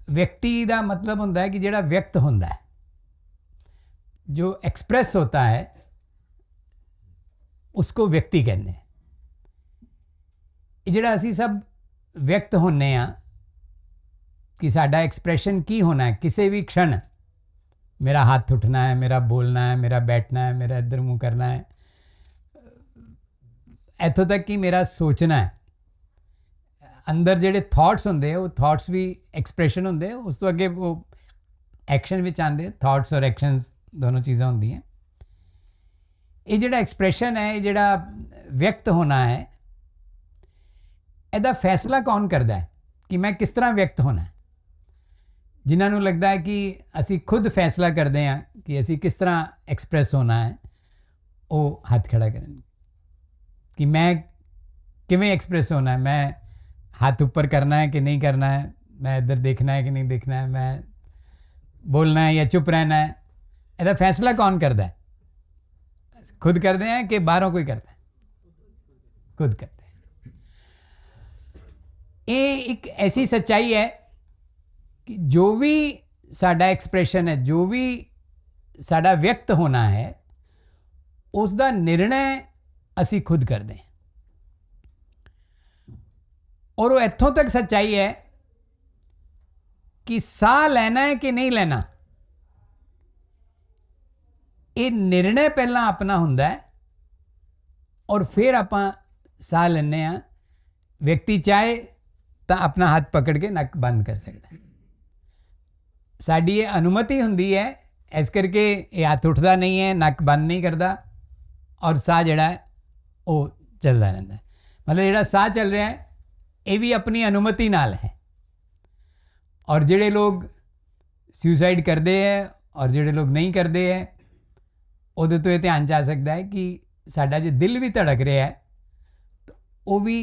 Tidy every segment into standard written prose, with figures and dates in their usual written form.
व्यक्ति का मतलब होता है कि जिहड़ा व्यक्त होता है, जो एक्सप्रेस होता है, उसको व्यक्ति कहते हैं। जिहड़ा असी सब व्यक्त होने आ कि साडा एक्सप्रैशन की होना है किसी भी क्षण, मेरा हाथ उठना है, मेरा बोलना है, मेरा बैठना है, मेरा इधर मुँह करना है, इत्थों तक कि मेरा सोचना है। अंदर जिहड़े थॉट्स होंदे वो थॉट्स भी एक्सप्रैशन होंदे, उस तो अगे वो एक्शन विच आंदे। थॉट्स और एक्शनस दोनों चीज़ां होंदियां। ये जिहड़ा एक्सप्रैशन है, ये जिहड़ा व्यक्त होना है, ਇਹਦਾ फैसला कौन करता है कि मैं किस तरह व्यक्त होना है। जिन्होंने लगता है कि असी खुद फैसला करते हैं कि असी किस तरह एक्सप्रैस होना है, वो हाथ खड़ा करेंगे कि मैं किवें एक्सप्रैस होना है, मैं हाथ ऊपर करना है कि नहीं करना है, मैं इधर देखना है कि नहीं देखना है, मैं बोलना है या चुप रहना है। ਇਹਦਾ फैसला कौन करता है? खुद करते हैं कि बाहरों कोई करता है? खुद करते हैं। ये एक ऐसी सच्चाई है कि जो भी साडा एक्सप्रैशन है, जो भी साडा व्यक्त होना है, उसका निर्णय असी खुद करते हैं। और वो इत्थों तक सच्चाई है कि साह लेना है कि नहीं लेना, ये निर्णय पहला अपना हुंदा है और फिर आपां साह लेने आ। व्यक्ति चाहे तो अपना हाथ पकड़ के नक बंद कर सकता है, साड़ी ये अनुमति हुंदी है, इस करके ये हाथ उठता नहीं है, नक बंद नहीं करता और साह जिहड़ा है वो चलता रहता है। मतलब जिहड़ा साह चल रहा है ये भी अपनी अनुमति नाल है। और जिहड़े लोग सुसाइड करते हैं और जिहड़े लोग नहीं करते हैं, उहदे तो ये ध्यान जा सकता है कि साडा जो दिल भी धड़क रहा है तो वो भी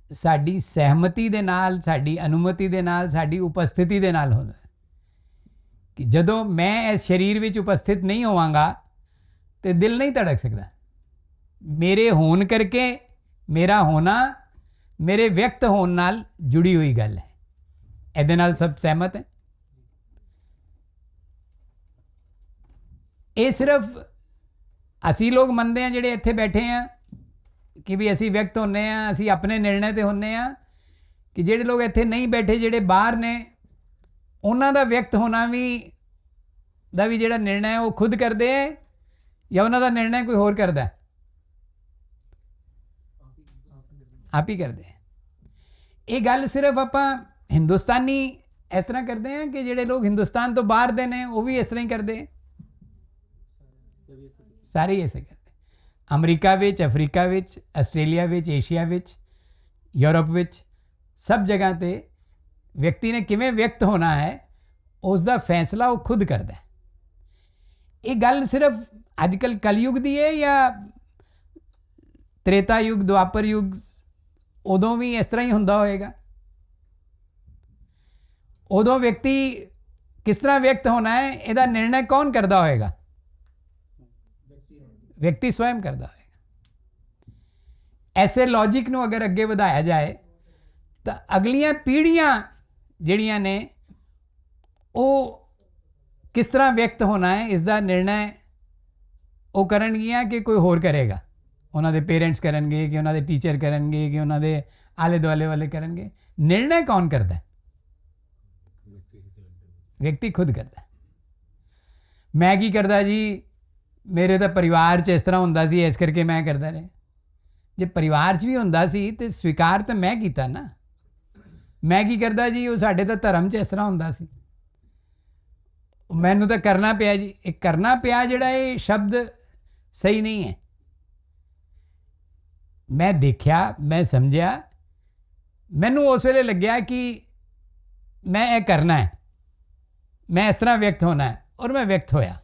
साडी सहमति दे नाल, साडी अनुमति दे नाल, साडी उपस्थिति दे नाल होता है। कि जदों मैं इस शरीर विच उपस्थित नहीं होवांगा तो दिल नहीं धड़क सकता। मेरे होन करके मेरा होना मेरे व्यक्त होन नाल जुड़ी हुई गल है। ਇਹਦੇ ਨਾਲ सब सहमत है। ये सिर्फ असी लोग मनते हैं जिहड़े इत्थे बैठे हैं कि भी असी व्यक्त होने हैं, असी अपने निर्णय ते होने हैं, कि जिहड़े लोग इत्थे नहीं बैठे, जिहड़े बाहर ने, उन्हां दा व्यक्त होना भी दा भी जिहड़ा निर्णय है वो खुद करते हैं या उन्हां दा निर्णय कोई होर करदा है? आप ही करते हैं। ये गल सिर्फ आपां हिंदुस्तानी इस तरह करते हैं कि जिहड़े लोग हिंदुस्तान तो बाहर दे ने वो भी इस तरह ही करते हैं? सारे ऐसे करते। अमरीका विच, अफ्रीका विच, आस्ट्रेलिया विच, एशिया विच, यूरोप विच, सब जगह ते व्यक्ति ने किवें व्यक्त होना है उसका फैसला वो खुद करता है। ये गल सिर्फ अजकल कलयुग दी है या त्रेता युग, द्वापर युग, उदों भी इस तरह ही हुंदा होएगा? उदों व्यक्ति किस तरह व्यक्त होना है इसका निर्णय कौन करता होएगा? व्यक्ति स्वयं करता होएगा। ऐसे लॉजिक नूं अगर अगे वधाया जाए तो अगलियां पीढ़ियां जिहड़ियां ने वो किस तरह व्यक्त होना है इसका निर्णय वो करनगियां कि कोई होर करेगा? उन्होंने पेरेंट्स करनगे कि उन्होंने टीचर करनगे कि उन्होंने आले दुआले वाले करनगे? निर्णय कौन करता है? व्यक्ति खुद करता है। मैं की करता जी, मेरे तो परिवार च इस तरह हुंदा सी, इस करके मैं करता रहा। जे परिवार च भी हुंदा सी तो स्वीकार तो मैं कीता ना। मैं की करता जी, वो साडे तो धर्म च इस तरह हुंदा सी, मैनू तो करना पिया जी। एक करना पिया जिहड़ा ये शब्द सही नहीं है। मैं देखा, मैं समझा, मैनू उस वेले लग्या कि मैं ये करना है, मैं इस तरह व्यक्त होना है और मैं व्यक्त होया।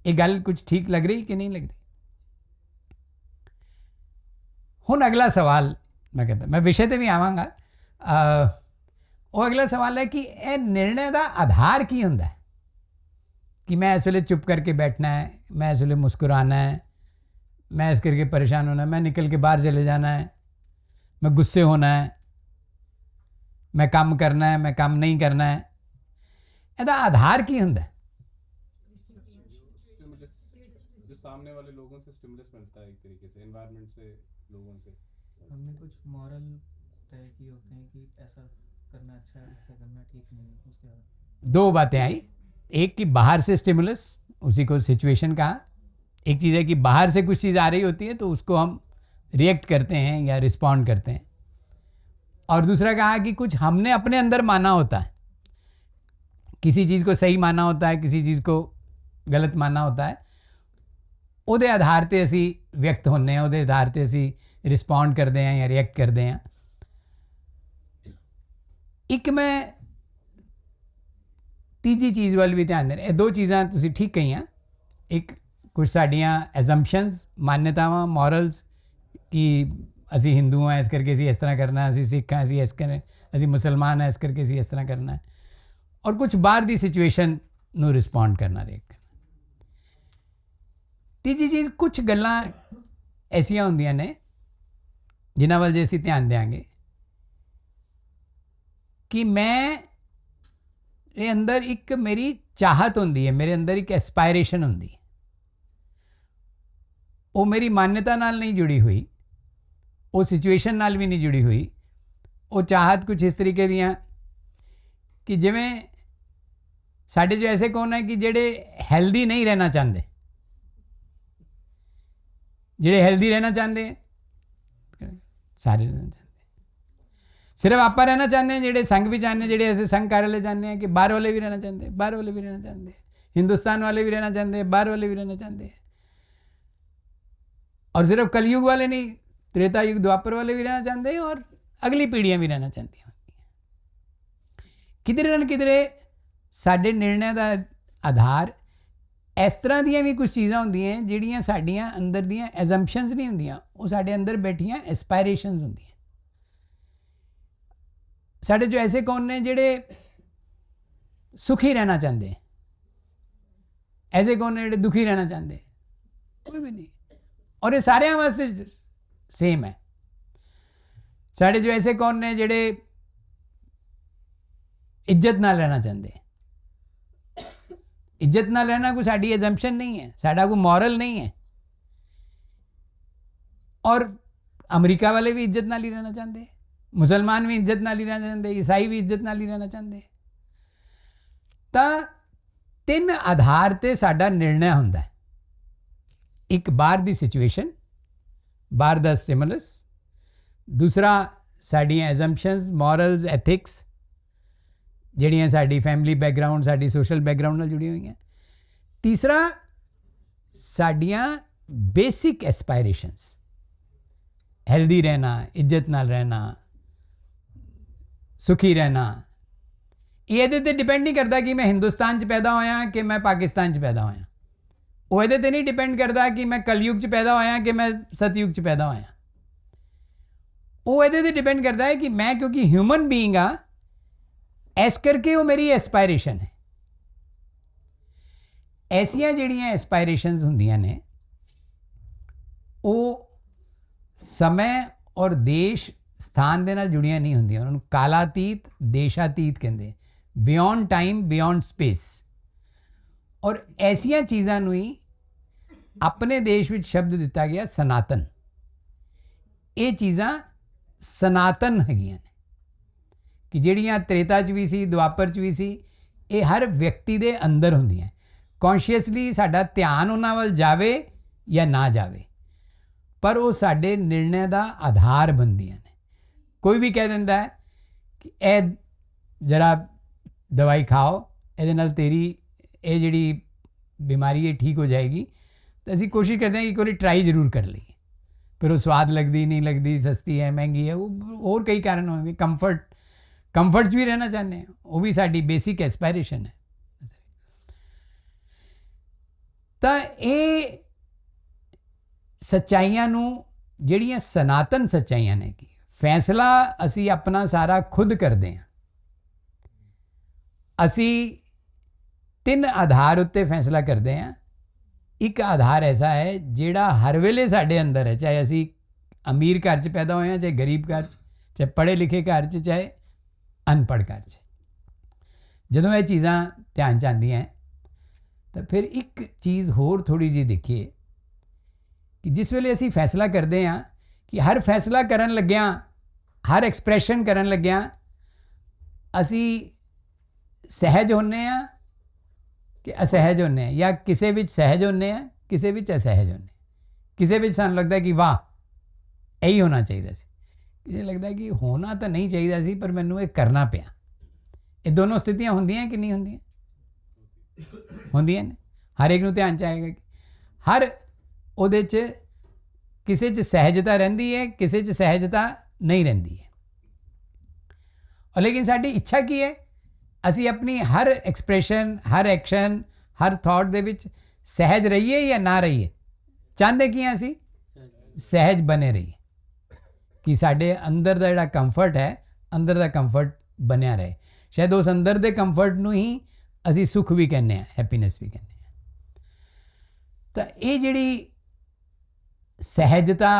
ये गल कुछ ठीक लग रही कि नहीं लग रही? हुण अगला सवाल मैं कहता, मैं विषय ते भी आवांगा। वो अगला सवाल है कि यह निर्णय का आधार की हुंदा है कि मैं इस वेले चुप करके बैठना है, मैं इस वेले मुस्कुराना है, मैं इस करके परेशान होना है, मैं निकल के बाहर चले जाना है, मैं गुस्से होना है। मैं काम करना है, मैं काम नहीं करना है, ਇਹਦਾ आधार की ਹੁੰਦਾ? जो सामने वाले लोगों से स्टिमुलस मिलता है एक तरीके से, एनवायरनमेंट से, लोगों से। हमने कुछ मॉरल तय किए होते हैं कि ऐसा करना अच्छा है, ऐसा करना ठीक नहीं है, उसके बाद दो बातें आई, एक कि बाहर से स्टिमुलस, उसी को सिचुएशन कहा। एक चीज़ है कि बाहर से कुछ चीज़ आ रही होती है तो उसको हम रिएक्ट करते हैं या रिस्पॉन्ड करते हैं, और दूसरा कहा कि कुछ हमने अपने अंदर माना होता है, किसी चीज़ को सही माना होता है, किसी चीज़ को गलत माना होता है, ਉਹਦੇ ਆਧਾਰ ਤੇ ਅਸੀਂ ਵਿਅਕਤ ਹੁੰਦੇ ਹਾਂ, ਉਹਦੇ ਆਧਾਰ ਤੇ ਅਸੀਂ ਰਿਸਪੌਂਡ ਕਰਦੇ ਹਾਂ ਜਾਂ ਰਿਐਕਟ ਕਰਦੇ ਹਾਂ। ਇੱਕ ਮੈਂ ਤੀਜੀ ਚੀਜ਼ ਵੱਲ ਵੀ ਧਿਆਨ ਦੇਣਾ, ਇਹ ਦੋ ਚੀਜ਼ਾਂ ਤੁਸੀਂ ਠੀਕ ਕਹੀਆਂ। ਇੱਕ ਕੁਝ ਸਾਡੀਆਂ ਐਜ਼ੰਪਸ਼ਨਸ, ਮਾਨਤਾਵਾਂ, ਮੋਰਲਸ ਕਿ ਅਸੀਂ ਹਿੰਦੂ ਹਾਂ ਇਸ ਕਰਕੇ ਅਸੀਂ ਇਸ ਤਰ੍ਹਾਂ ਕਰਨਾ, ਅਸੀਂ ਸਿੱਖ ਹਾਂ ਅਸੀਂ ਇਸ ਕਰ, ਅਸੀਂ ਮੁਸਲਮਾਨ ਹਾਂ ਇਸ ਕਰਕੇ ਅਸੀਂ ਇਸ ਤਰ੍ਹਾਂ ਕਰਨਾ, ਔਰ ਕੁਝ ਬਾਹਰ ਦੀ ਸਿਚੁਏਸ਼ਨ ਨੂੰ ਰਿਸਪੌਂਡ ਕਰਨਾ, ਰਿਐਕਟ ਕਰਨਾ। ਤੀਜੀ ਚੀਜ਼, ਕੁਝ ਗੱਲਾਂ ਐਸੀਆਂ ਹੁੰਦੀਆਂ ਨੇ ਜਿਨ੍ਹਾਂ ਵੱਲ ਜੇ ਅਸੀਂ ਧਿਆਨ ਦਿਆਂਗੇ ਕਿ ਮੈਂ ਇਹ ਅੰਦਰ ਇੱਕ ਮੇਰੀ ਚਾਹਤ ਹੁੰਦੀ ਹੈ, ਮੇਰੇ ਅੰਦਰ ਇੱਕ ਐਸਪਾਇਰੇਸ਼ਨ ਹੁੰਦੀ ਹੈ, ਉਹ ਮੇਰੀ ਮਾਨਤਾ ਨਾਲ ਨਹੀਂ ਜੁੜੀ ਹੋਈ, ਉਹ ਸਿਚੁਏਸ਼ਨ ਨਾਲ ਵੀ ਨਹੀਂ ਜੁੜੀ ਹੋਈ। ਉਹ ਚਾਹਤ ਕੁਝ ਇਸ ਤਰੀਕੇ ਦੀਆਂ ਕਿ ਜਿਵੇਂ ਸਾਡੇ 'ਚ ਐਸੇ ਕੌਣ ਹੈ ਕਿ ਜਿਹੜੇ ਹੈਲਦੀ ਨਹੀਂ ਰਹਿਣਾ ਚਾਹੁੰਦੇ, ਜਿਹੜੇ ਹੈਲਦੀ ਰਹਿਣਾ ਚਾਹੁੰਦੇ ਸਾਰੇ ਰਹਿਣਾ ਚਾਹੁੰਦੇ, ਸਿਰਫ ਆਪਾਂ ਰਹਿਣਾ ਚਾਹੁੰਦੇ ਹਾਂ ਜਿਹੜੇ ਸੰਘ ਵਿੱਚ ਆਉਂਦੇ, ਜਿਹੜੇ ਅਸੀਂ ਸੰਘ ਕਾਰयालय ਜਾਂਦੇ ਹਾਂ ਕਿ ਬਾਹਰ ਵਾਲੇ ਵੀ ਰਹਿਣਾ ਚਾਹੁੰਦੇ, ਬਾਹਰ ਵਾਲੇ ਵੀ ਰਹਿਣਾ ਚਾਹੁੰਦੇ, ਹਿੰਦੁਸਤਾਨ ਵਾਲੇ ਵੀ ਰਹਿਣਾ ਚਾਹੁੰਦੇ, ਬਾਹਰ ਵਾਲੇ ਵੀ ਰਹਿਣਾ ਚਾਹੁੰਦੇ, और सिर्फ कलयुग वाले नहीं, त्रेता युग द्वापर वाले भी रहना चाहते हैं और अगली पीढ़ियाँ भी रहना चाहती हैं। किधरे न किधरे साडे निर्णय का आधार इस तरह दियाँ भी कुछ चीज़ां होंदियां जिहड़ियां साडियां अंदर दियां एजम्पशनस नहीं होंदियां, वो साडे अंदर बैठियां एस्पायरेशनस होंदियां। साडे जो ऐसे कौन ने जिहड़े सुखी रहना चाहते, ऐसे कौन ने जिहड़े दुखी रहना चाहते, कोई भी नहीं, और ये सारे वास्ते सेम है। साढ़े जो ऐसे कौन ने जिहड़े इज्जत ना लेना चाहते, इज्जत ना लेना कोई साड़ी एजम्पशन नहीं है, साड़ा कोई मॉरल नहीं है, और अमेरिका वाले भी इज्जत नाल ही रहना चाहते, मुसलमान भी इज्जत नाल ही रहना चाहते, ईसाई भी इज्जत नाल ही रहना चाहते। तो तीन आधार ते साडा निर्णय हुंदा है, एक बाहर दी सिचुएशन, बाहर दा स्टिमुलस, दूसरा साड़ियाँ एजम्पशनस, मॉरल्स, एथिक्स ਜਿਹੜੀਆਂ ਸਾਡੀ family background, sari social background ਨਾਲ जुड़ी हुई हैं, तीसरा साड़ियाँ बेसिक एस्पायरेशनस, हेल्दी रहना, इज्जत नाल रहना, सुखी रहना। ये ते डिपेंड नहीं करता कि मैं हिंदुस्तान च पैदा होया कि मैं पाकिस्तान च पैदा होया, वो ये नहीं डिपेंड करता कि मैं कलयुग च पैदा होया कि मैं सतयुग च पैदा होया, वो ये डिपेंड करता है कि मैं क्योंकि ह्यूमन बीइंग हाँ इस करके वो मेरी एस्पायरेशन है। ऐसियां जिहड़ियां एस्पायरेशनस हुंदियां ने वो समय और देश स्थान दे नाल जुड़ियां नहीं हुंदियां, उन्होंने कालातीत, देशातीत कहंदे, बियॉन्ड टाइम, बियॉन्ड स्पेस। और ऐसियां चीज़ां नूं ही अपने देश विच शब्द दिता गया सनातन। ये चीज़ां सनातन हैगियां ने कि ਜਿਹੜੀਆਂ त्रेता च भी सी, द्वापर च भी सी, ये हर व्यक्ति दे अंदर ਹੁੰਦੀਆਂ। कॉन्शियसली साडा ध्यान उन्हां ਵੱਲ जावे या ना जावे, पर वो साडे निर्णय ਦਾ आधार बनदियां ने। कोई भी कह दिंदा है कि ਇਹ जरा दवाई खाओ, ਇਹਦੇ ਨਾਲ तेरी ਇਹ ਜਿਹੜੀ बीमारी है ठीक हो जाएगी, तो असीं कोशिश करते हैं कि कोई ट्राई जरूर कर ली, फिर वो स्वाद लगती नहीं लगती, सस्ती है महंगी है, वो और कई कारण होंगे। कंफर्ट भी रहना चाहते हैं, वो भी साड़ी बेसिक एस्पायरेशन है। तो ये सच्चाइयां नूं जिहड़ियां सनातन सच्चाइयां ने कि फैसला असी अपना सारा खुद करते हैं, असी तीन आधार उत्ते फैसला करते हैं। एक आधार ऐसा है जिहड़ा हर वेले साडे अंदर है, चाहे असी अमीर घर च पैदा होए हैं, चाहे गरीब घर च, चाहे पढ़े लिखे घर च, चाहे ਅਨਪੜ੍ਹ ਘਰ 'ਚ। ਜਦੋਂ ਇਹ ਚੀਜ਼ਾਂ ਧਿਆਨ 'ਚ ਆਉਂਦੀਆਂ ਤਾਂ ਫਿਰ ਇੱਕ ਚੀਜ਼ ਹੋਰ ਥੋੜ੍ਹੀ ਜਿਹੀ ਦੇਖੀਏ ਕਿ ਜਿਸ ਵੇਲੇ ਅਸੀਂ ਫੈਸਲਾ ਕਰਦੇ ਹਾਂ ਕਿ ਹਰ ਫੈਸਲਾ ਕਰਨ ਲੱਗਿਆਂ, ਹਰ ਐਕਸਪ੍ਰੈਸ਼ਨ ਕਰਨ ਲੱਗਿਆਂ ਅਸੀਂ ਸਹਿਜ ਹੁੰਦੇ ਹਾਂ ਕਿ ਅਸਹਿਜ ਹੁੰਦੇ ਹਾਂ, ਜਾਂ ਕਿਸੇ ਵਿੱਚ ਸਹਿਜ ਹੁੰਦੇ ਹਾਂ, ਕਿਸੇ ਵਿੱਚ ਅਸਹਿਜ ਹੁੰਦੇ ਹਾਂ। ਕਿਸੇ ਵਿੱਚ ਸਾਨੂੰ ਲੱਗਦਾ ਕਿ ਵਾਹ ਇਹੀ ਹੋਣਾ ਚਾਹੀਦਾ ਸੀ, ਕਿਸੇ ਲੱਗਦਾ ਕਿ ਹੋਣਾ ਤਾਂ ਨਹੀਂ ਚਾਹੀਦਾ ਸੀ ਪਰ ਮੈਨੂੰ ਇਹ ਕਰਨਾ ਪਿਆ। ਇਹ ਦੋਨੋਂ ਸਥਿਤੀਆਂ ਹੁੰਦੀਆਂ ਕਿ ਨਹੀਂ ਹੁੰਦੀਆਂ? ਹੁੰਦੀਆਂ ਨੇ। ਹਰ ਇੱਕ ਨੂੰ ਧਿਆਨ 'ਚ ਆਏਗਾ ਕਿ ਹਰ ਉਹਦੇ 'ਚ ਕਿਸੇ 'ਚ ਸਹਿਜਤਾ ਰਹਿੰਦੀ ਹੈ, ਕਿਸੇ 'ਚ ਸਹਿਜਤਾ ਨਹੀਂ ਰਹਿੰਦੀ ਹੈ। ਔਰ ਲੇਕਿਨ ਸਾਡੀ ਇੱਛਾ ਕੀ ਹੈ? ਅਸੀਂ ਆਪਣੀ ਹਰ ਐਕਸਪ੍ਰੈਸ਼ਨ, ਹਰ ਐਕਸ਼ਨ, ਹਰ ਥਾਟ ਦੇ ਵਿੱਚ ਸਹਿਜ ਰਹੀਏ ਜਾਂ ਨਾ ਰਹੀਏ। ਚਾਹੁੰਦੇ ਕੀ ਹਾਂ ਅਸੀਂ? ਸਹਿਜ ਬਣੇ ਰਹੀਏ, ਕਿ ਸਾਡੇ ਅੰਦਰ ਦਾ ਜਿਹੜਾ ਕੰਫਰਟ ਹੈ, ਅੰਦਰ ਦਾ ਕੰਫਰਟ ਬਣਿਆ ਰਹੇ। ਸ਼ਾਇਦ ਉਸ ਅੰਦਰ ਦੇ ਕੰਫਰਟ ਨੂੰ ਹੀ ਅਸੀਂ ਸੁੱਖ ਵੀ ਕਹਿੰਦੇ ਹਾਂ, ਹੈਪੀਨੈਸ ਵੀ ਕਹਿੰਦੇ ਹਾਂ। ਤਾਂ ਇਹ ਜਿਹੜੀ ਸਹਿਜਤਾ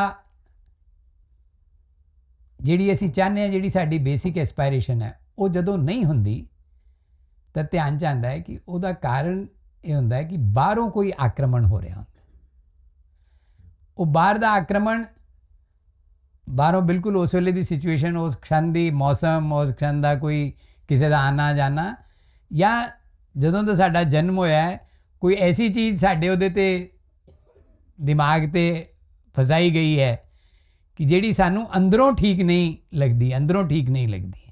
ਜਿਹੜੀ ਅਸੀਂ ਚਾਹੁੰਦੇ ਹਾਂ, ਜਿਹੜੀ ਸਾਡੀ ਬੇਸਿਕ ਐਸਪਾਇਰੇਸ਼ਨ ਹੈ, ਉਹ ਜਦੋਂ ਨਹੀਂ ਹੁੰਦੀ ਤਾਂ ਧਿਆਨ 'ਚ ਆਉਂਦਾ ਹੈ ਕਿ ਉਹਦਾ ਕਾਰਨ ਇਹ ਹੁੰਦਾ ਹੈ ਕਿ ਬਾਹਰੋਂ ਕੋਈ ਆਕਰਮਣ ਹੋ ਰਿਹਾ ਹੁੰਦਾ। ਉਹ ਬਾਹਰ ਦਾ ਆਕਰਮਣ, ਬਾਹਰੋਂ ਬਿਲਕੁਲ ਉਸ ਵੇਲੇ ਦੀ ਸਿਚੁਏਸ਼ਨ, ਉਸ क्षण ਦੀ ਮੌਸਮ, ਉਸ क्षण ਦਾ ਕੋਈ ਕਿਸੇ ਦਾ ਆਣਾ ਜਾਣਾ, ਜਾਂ ਜਦੋਂ ਤੋਂ ਸਾਡਾ ਜਨਮ ਹੋਇਆ ਹੈ ਕੋਈ ਐਸੀ ਚੀਜ਼ ਸਾਡੇ ਉਹਦੇ ਤੇ ਦਿਮਾਗ 'ਤੇ ਫਸਾਈ ਗਈ ਹੈ ਕਿ ਜਿਹੜੀ ਸਾਨੂੰ ਅੰਦਰੋਂ ਠੀਕ ਨਹੀਂ ਲੱਗਦੀ, ਅੰਦਰੋਂ ਠੀਕ ਨਹੀਂ ਲੱਗਦੀ।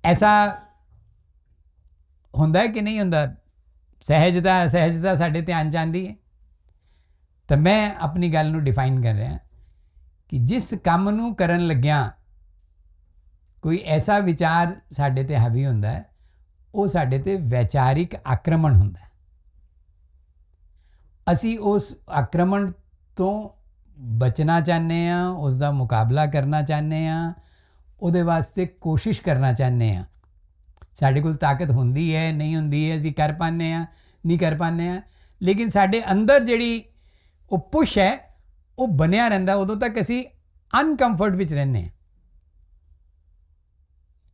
ਐਸਾ ਹੁੰਦਾ ਕਿ ਨਹੀਂ ਹੁੰਦਾ? ਸਹਿਜਤਾ ਅਸਹਿਜਤਾ ਸਾਡੇ ਧਿਆਨ 'ਚ ਆਉਂਦੀ ਹੈ। ਤਾਂ ਮੈਂ ਆਪਣੀ ਗੱਲ ਨੂੰ ਡਿਫਾਈਨ ਕਰ ਰਿਹਾ ਕਿ ਜਿਸ ਕੰਮ ਨੂੰ ਕਰਨ ਲੱਗਿਆਂ ਕੋਈ ਐਸਾ ਵਿਚਾਰ ਸਾਡੇ ਤੇ ਹਾਵੀ ਹੁੰਦਾ ਹੈ, ਉਹ ਸਾਡੇ ਤੇ ਵੈਚਾਰਿਕ ਆਕਰਮਣ ਹੁੰਦਾ ਹੈ। ਅਸੀਂ ਉਸ ਆਕਰਮਣ ਤੋਂ ਬਚਣਾ ਚਾਹੁੰਦੇ ਹਾਂ, ਉਸ ਦਾ ਮੁਕਾਬਲਾ ਕਰਨਾ ਚਾਹੁੰਦੇ ਹਾਂ, ਉਹਦੇ ਵਾਸਤੇ ਕੋਸ਼ਿਸ਼ ਕਰਨਾ ਚਾਹੁੰਦੇ ਹਾਂ। ਸਾਡੇ ਕੋਲ ਤਾਕਤ ਹੁੰਦੀ ਹੈ, ਨਹੀਂ ਹੁੰਦੀ ਹੈ, ਅਸੀਂ ਕਰ ਪਾਉਂਦੇ ਹਾਂ, ਨਹੀਂ ਕਰ ਪਾਉਂਦੇ ਹਾਂ, ਲੇਕਿਨ ਸਾਡੇ ਅੰਦਰ ਜਿਹੜੀ ਉਹ ਪੁਸ਼ ਹੈ ਉਹ ਬਣਿਆ ਰਹਿੰਦਾ। ਉਦੋਂ ਤੱਕ ਅਸੀਂ ਅਨਕੰਫਰਟ ਵਿੱਚ ਰਹਿੰਦੇ ਹਾਂ।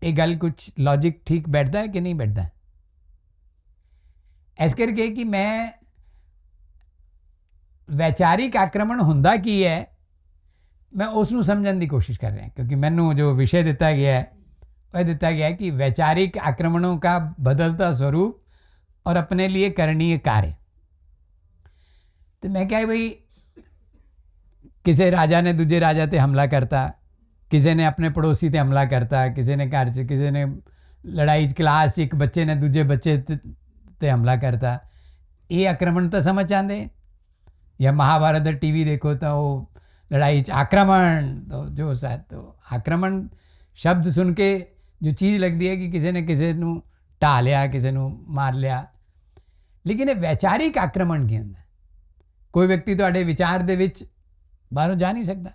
ਇਹ ਗੱਲ ਕੁਛ ਲੌਜਿਕ ਠੀਕ ਬੈਠਦਾ ਹੈ ਕਿ ਨਹੀਂ ਬੈਠਦਾ? ਇਸ ਕਰਕੇ ਕਿ ਮੈਂ ਵੈਚਾਰਿਕ ਆਕਰਮਣ ਹੁੰਦਾ ਕੀ ਹੈ, ਮੈਂ ਉਸ ਨੂੰ ਸਮਝਣ ਦੀ ਕੋਸ਼ਿਸ਼ ਕਰ ਰਿਹਾ, ਕਿਉਂਕਿ ਮੈਨੂੰ ਜੋ ਵਿਸ਼ੇ ਦਿੱਤਾ ਗਿਆ ਹੈ वह ਦਿੱਤਾ गया है कि वैचारिक आक्रमणों का बदलता स्वरूप और अपने लिए करणीय कार्य। तो मैं क्या भाई, किसी राजा ने दूजे राजा ते हमला करता, किसी ने अपने पड़ोसी ते हमला करता, किसी ने घर च, किसी ने लड़ाई क्लास एक बच्चे ने दूजे बच्चे ते हमला करता। ये आक्रमण तो समझ आते। या महाभारत टीवी देखो तो वो लड़ाई आक्रमण, तो जो शायद तो आक्रमण शब्द सुन के जो चीज़ लगती है कि किसी ने किसी को ढा लिया, किसी को मार लिया, लेकिन ये वैचारिक आक्रमण की होंगे। कोई व्यक्ति तुहाडे विचार दे विच बाहरों जा नहीं सकता।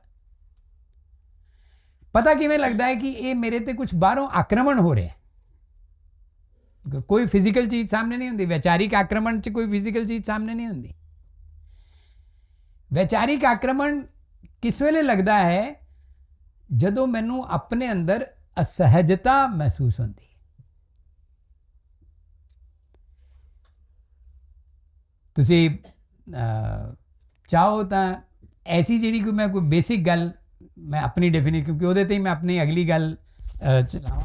पता किवें लगता है कि ये मेरे ते कुछ बाहरों आक्रमण हो रहा है। कोई फिजिकल चीज़ सामने नहीं होंदी। वैचारिक आक्रमण च कोई फिजिकल चीज़ सामने नहीं होंदी। वैचारिक आक्रमण किस वेले लगता है? जदों मैनू अपने अंदर असहजता महसूस होती है। तुसी चाहो तो ऐसी जी मैं कोई बेसिक गल मैं अपनी डेफिनेशन, क्योंकि वो मैं अपनी अगली गल चलावां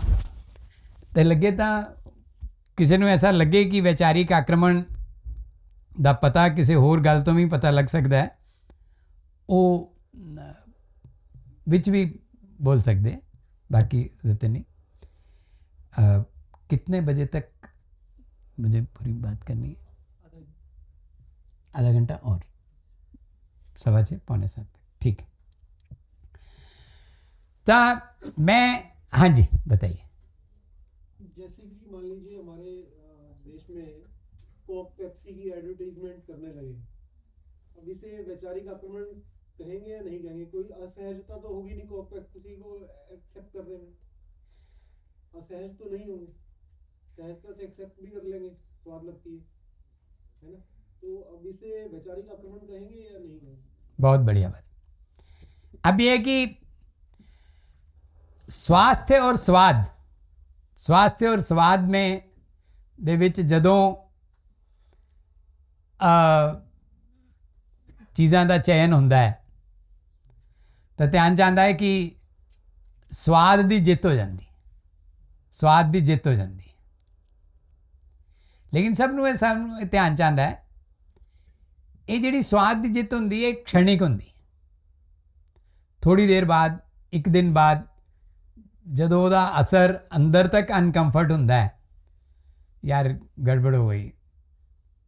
तो लगे तो किसी को ऐसा लगे कि वैचारिक आक्रमण का पता किसी होर गल तो भी पता लग सकता है, वो विच भी बोल सकते। बाकी देते नहीं। कितने बजे तक मुझे पूरी बात करनी है? आधा घंटा और, 6:15 पौने 7 तक, ठीक है। तो मैं, हाँ जी बताइए। जैसे कि मान लीजिए हमारे देश में कोक पेप्सी की एडवर्टाइजमेंट करने लगे, अब इसे वैचारिक आक्रमण कहेंगे या नहीं कहेंगे? कोई असहजता तो होगी नहीं कोक पेप्सी को एक्सेप्ट करने में, असहज तो नहीं होंगे, सहजता से एक्सेप्ट भी कर लेंगे, स्वाद लगती है ना? तो अब इसे वैचारिक आक्रमण कहेंगे या नहीं कहेंगे? बहुत बढ़िया बात। अब ये है कि स्वास्थ्य और स्वाद में ਦੇ ਵਿੱਚ ਜਦੋਂ ਚੀਜ਼ਾਂ ਦਾ ਚयन ਹੁੰਦਾ ਹੈ ਤਾਂ ਧਿਆਨ ਜਾਂਦਾ ਹੈ ਕਿ ਸਵਾਦ ਦੀ ਜਿੱਤ ਹੋ ਜਾਂਦੀ ਲੇਕਿਨ ਸਭ ਨੂੰ ਇਹ ਧਿਆਨ ਚਾਹੁੰਦਾ ਹੈ ਇਹ ਜਿਹੜੀ ਸਵਾਦ ਦੀ ਜਿੱਤ ਹੁੰਦੀ ਹੈ क्षणिक ਹੁੰਦੀ ਹੈ। ਥੋੜੀ ਦੇਰ ਬਾਅਦ, ਇੱਕ ਦਿਨ ਬਾਅਦ ਜਦੋਂ ਉਹਦਾ ਅਸਰ ਅੰਦਰ ਤੱਕ ਅਨਕੰਫਰਟ ਹੁੰਦਾ ਹੈ, यार गड़बड़ हो गई,